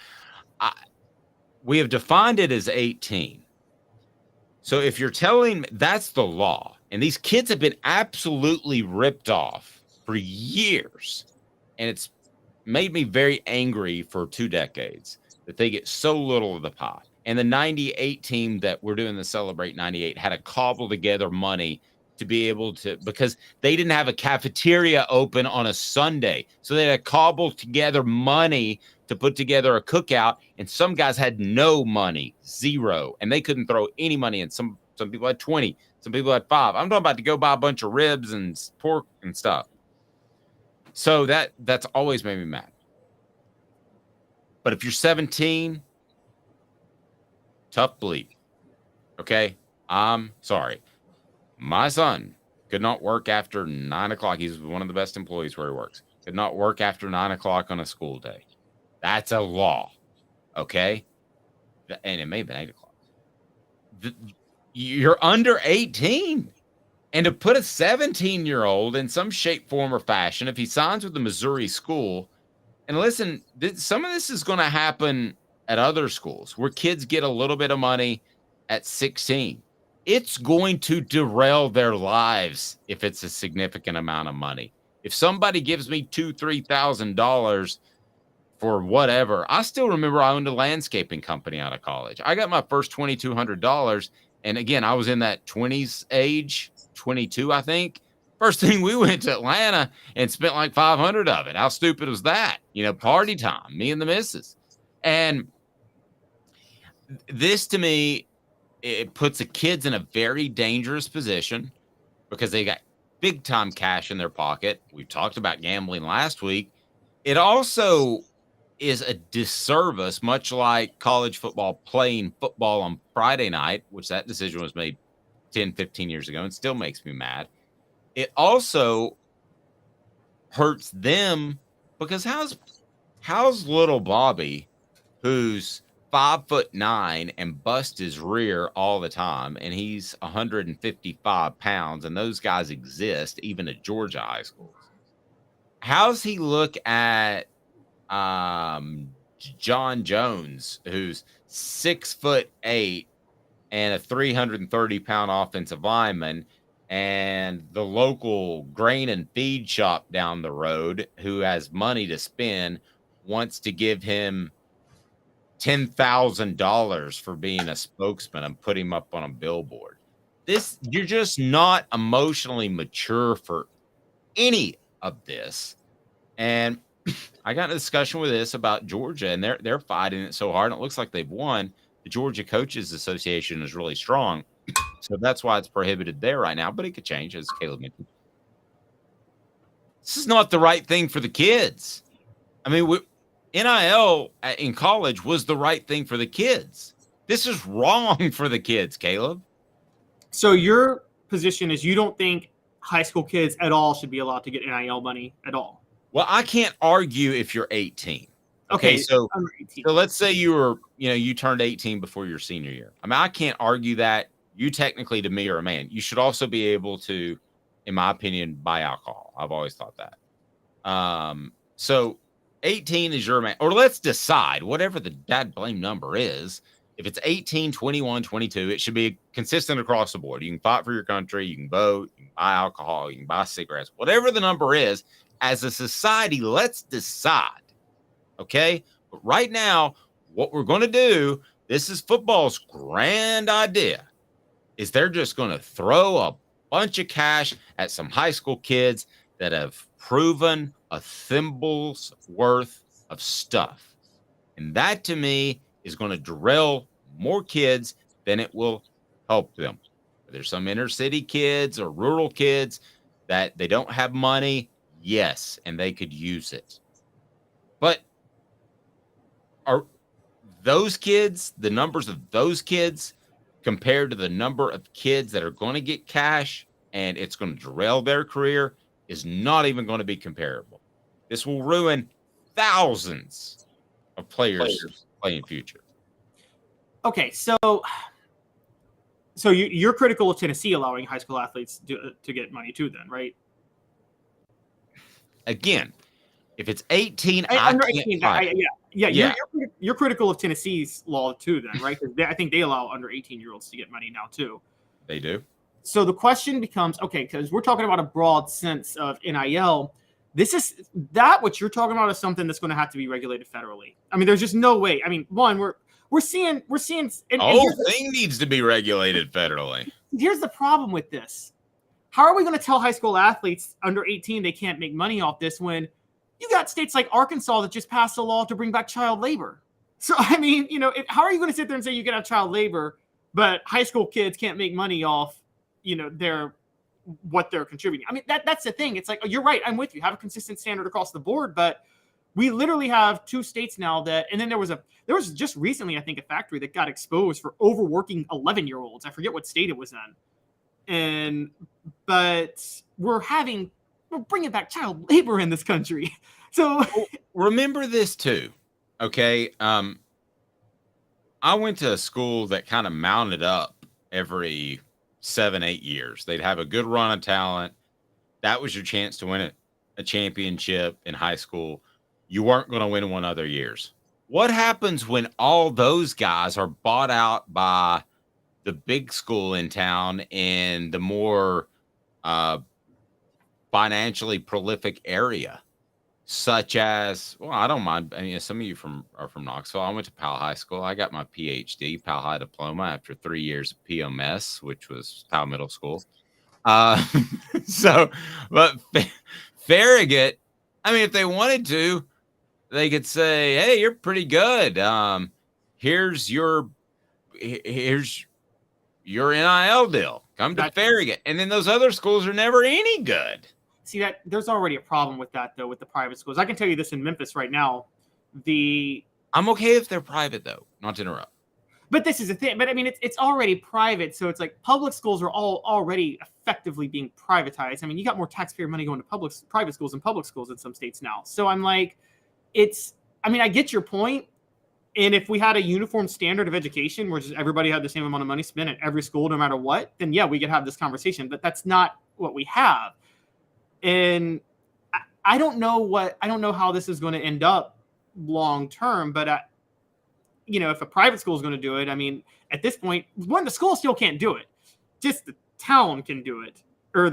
we have defined it as 18. So if you're telling me that's the law, and these kids have been absolutely ripped off for years, and it's made me very angry for 2 decades that they get so little of the pie. And the 98 team that we're doing the Celebrate 98 had to cobble together money to be able to, because they didn't have a cafeteria open on a Sunday. So they had to cobble together money to put together a cookout, and some guys had no money, zero, and they couldn't throw any money in. Some people had 20, some people had 5. I'm talking about to go buy a bunch of ribs and pork and stuff. So that's always made me mad. But if you're 17, tough bleed. Okay, I'm sorry. My son could not work after 9 o'clock. He's one of the best employees where he works. Could not work after 9 o'clock on a school day. That's a law, okay? And it may have been 8 o'clock. You're under 18. And to put a 17-year-old in some shape, form, or fashion, if he signs with the Missouri school, and listen, some of this is going to happen at other schools where kids get a little bit of money at 16. It's going to derail their lives if it's a significant amount of money. If somebody gives me $2,000, $3,000 for whatever, I still remember I owned a landscaping company out of college. I got my first $2,200, and again, I was in that 20s age, 22, I think. First thing, we went to Atlanta and spent like 500 of it. How stupid was that? You know, party time, me and the missus. And this, to me, it puts the kids in a very dangerous position because they got big time cash in their pocket. We talked about gambling last week. It also is a disservice, much like college football playing football on Friday night, which that decision was made 10, 15 years ago and still makes me mad. It also hurts them because how's little Bobby, who's 5'9" and busts his rear all the time, and he's 155 pounds, and those guys exist even at Georgia high schools. How's he look at John Jones, who's 6'8" and a 330-pound offensive lineman, and the local grain and feed shop down the road who has money to spend wants to give him $10,000 for being a spokesman and put him up on a billboard. You're just not emotionally mature for any of this. And I got in a discussion with this about Georgia, and they're fighting it so hard. And it looks like they've won. The Georgia Coaches Association is really strong. So that's why it's prohibited there right now, but it could change, as Caleb mentioned. This is not the right thing for the kids. I mean, NIL in college was the right thing for the kids. This is wrong for the kids, Caleb. So your position is you don't think high school kids at all should be allowed to get NIL money at all? Well, I can't argue if you're 18. Okay, so let's say you turned 18 before your senior year. I mean, I can't argue that. You technically, to me, are a man. You should also be able to, in my opinion, buy alcohol. I've always thought that. So 18 is your man. Or let's decide whatever the dad blame number is. If it's 18, 21, 22, it should be consistent across the board. You can fight for your country. You can vote. You can buy alcohol. You can buy cigarettes. Whatever the number is, as a society, let's decide. Okay? But right now, what we're going to do, this is football's grand idea, is they're just going to throw a bunch of cash at some high school kids that have proven a thimble's worth of stuff. And that, to me, is going to derail more kids than it will help them. There's some inner city kids or rural kids that they don't have money, yes, and they could use it. But are those kids, the numbers of those kids, compared to the number of kids that are going to get cash and it's going to derail their career, is not even going to be comparable. This will ruin thousands of players playing future. Okay, so you're critical of Tennessee allowing high school athletes to get money too, then, right? Again, if it's 18, under 18, you're critical of Tennessee's law too, then, right? Because I think they allow under 18-year-olds to get money now too. They do. So the question becomes, okay, because we're talking about a broad sense of NIL. What you're talking about is something that's going to have to be regulated federally. I mean, there's just no way. I mean, one, we're seeing. The whole thing needs to be regulated federally. Here's the problem with this. How are we going to tell high school athletes under 18 they can't make money off this when you got states like Arkansas that just passed a law to bring back child labor? So, I mean, how are you going to sit there and say you can have child labor, but high school kids can't make money off, what they're contributing? I mean, that's the thing. It's like, you're right. I'm with you. Have a consistent standard across the board, but we literally have two states now and then there was just recently, I think, a factory that got exposed for overworking 11-year-olds. I forget what state it was in. But we're bringing back child labor in this country. So remember this too. Okay. I went to a school that kind of mounted up every 7-8 years. They'd have a good run of talent. That was your chance to win a championship in high school. You weren't going to win one other years. What happens when all those guys are bought out by the big school in town in the more financially prolific area, such as, well, I don't mind. I mean, some of you are from Knoxville. I went to Powell High School. I got my PhD, Powell High diploma, after 3 years of PMS, which was Powell Middle School. But Farragut, I mean, if they wanted to, they could say, hey, you're pretty good. Here's your NIL deal. Come to Farragut. And then those other schools are never any good. See, that there's already a problem with that, though, with the private schools. I can tell you this in Memphis right now. I'm okay if they're private, though, not to interrupt. But this is the thing. But I mean, it's already private, so it's like public schools are all already effectively being privatized. I mean, you got more taxpayer money going to private schools and public schools in some states now. So I'm like, I mean, I get your point. And if we had a uniform standard of education where just everybody had the same amount of money spent at every school, no matter what, then yeah, we could have this conversation. But that's not what we have. And I don't know how this is going to end up long term. But if a private school is going to do it, I mean, at this point, the school still can't do it. Just the town can do it, or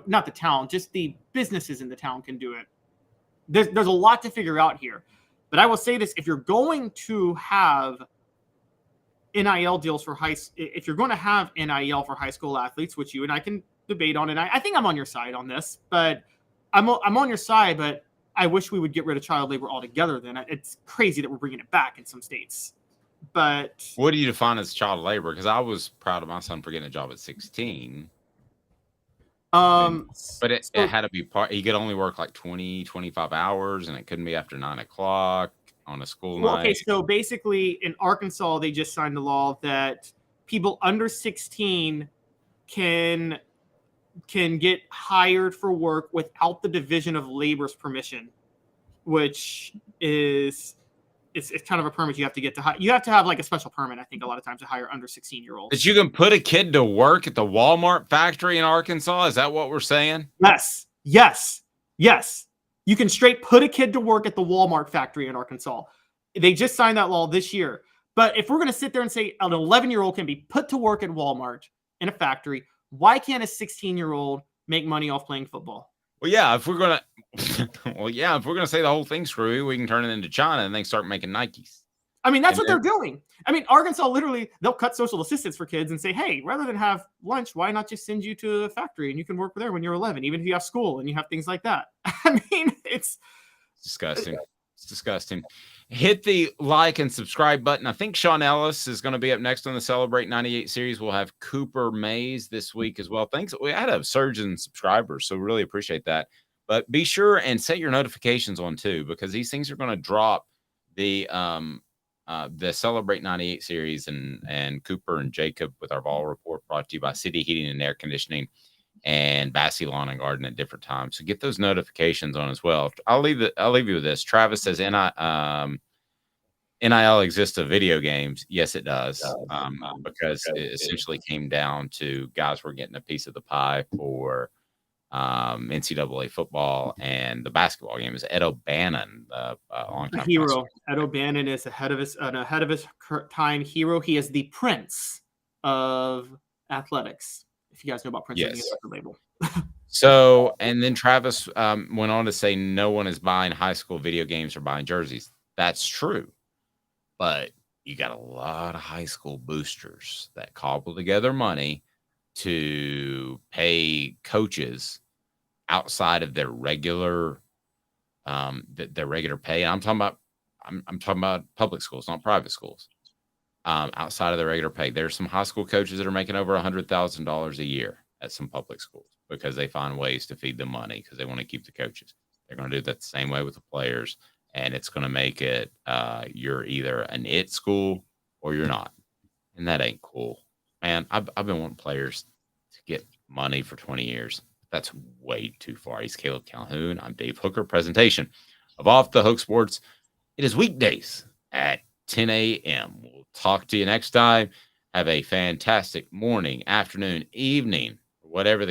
not the town, just the businesses in the town can do it. There's a lot to figure out here. But I will say this: if you're going to have NIL deals if you're going to have NIL for high school athletes, which you and I can debate on, and I think I'm on your side on this, but I'm on your side. But I wish we would get rid of child labor altogether. Then it's crazy that we're bringing it back in some states. But what do you define as child labor? Because I was proud of my son for getting a job at 16. But it had to be he could only work like 20, 25 hours, and it couldn't be after 9 o'clock on a school night. Okay, so basically in Arkansas, they just signed a law that people under 16 can get hired for work without the Division of Labor's permission, which is it's kind of a permit you have to get to. You have to have like a special permit, I think, a lot of times to hire under 16-year-olds. But you can put a kid to work at the Walmart factory in Arkansas? Is that what we're saying? Yes. You can straight put a kid to work at the Walmart factory in Arkansas. They just signed that law this year. But if we're going to sit there and say an 11-year-old can be put to work at Walmart in a factory, why can't a 16-year-old make money off playing football? Well, yeah, if we're gonna say the whole thing's screwy, we can turn it into China and then start making Nikes. I mean, that's what they're doing. I mean, Arkansas literally, they'll cut social assistance for kids and say, hey, rather than have lunch, why not just send you to a factory and you can work there when you're 11, even if you have school and you have things like that. I mean, it's disgusting. It's disgusting. Hit the like and subscribe button. I think Sean Ellis is going to be up next on the Celebrate 98 series. We'll have Cooper Mays this week as well. Thanks. We had a surge in subscribers, so really appreciate that. But be sure and set your notifications on too, because these things are going to drop the Celebrate 98 series and Cooper and Jacob with our Vol Report, brought to you by City Heating and Air Conditioning and Bassey Lawn and Garden at different times. So get those notifications on as well. I'll leave you with this. Travis says NIL exists of video games. Yes, it does. Because it essentially came down to guys were getting a piece of the pie for NCAA football, and the basketball game is Ed O'Bannon, longtime hero. Ed O'Bannon is ahead of his time hero. He is the prince of athletics. If you guys know about Prince, yes. Label. So, and then Travis went on to say no one is buying high school video games or buying jerseys. That's true, but you got a lot of high school boosters that cobble together money to pay coaches outside of their regular pay. And I'm talking about public schools, not private schools. Outside of their regular pay, there's some high school coaches that are making over $100,000 a year at some public schools because they find ways to feed them money because they want to keep the coaches. They're going to do that the same way with the players, and it's going to make it you're either an it school or you're not, and that ain't cool. Man, I've been wanting players to get money for 20 years. That's way too far. He's Caleb Calhoun. I'm Dave Hooker. Presentation of Off the Hook Sports. It is weekdays at 10 a.m. We'll talk to you next time. Have a fantastic morning, afternoon, evening, whatever the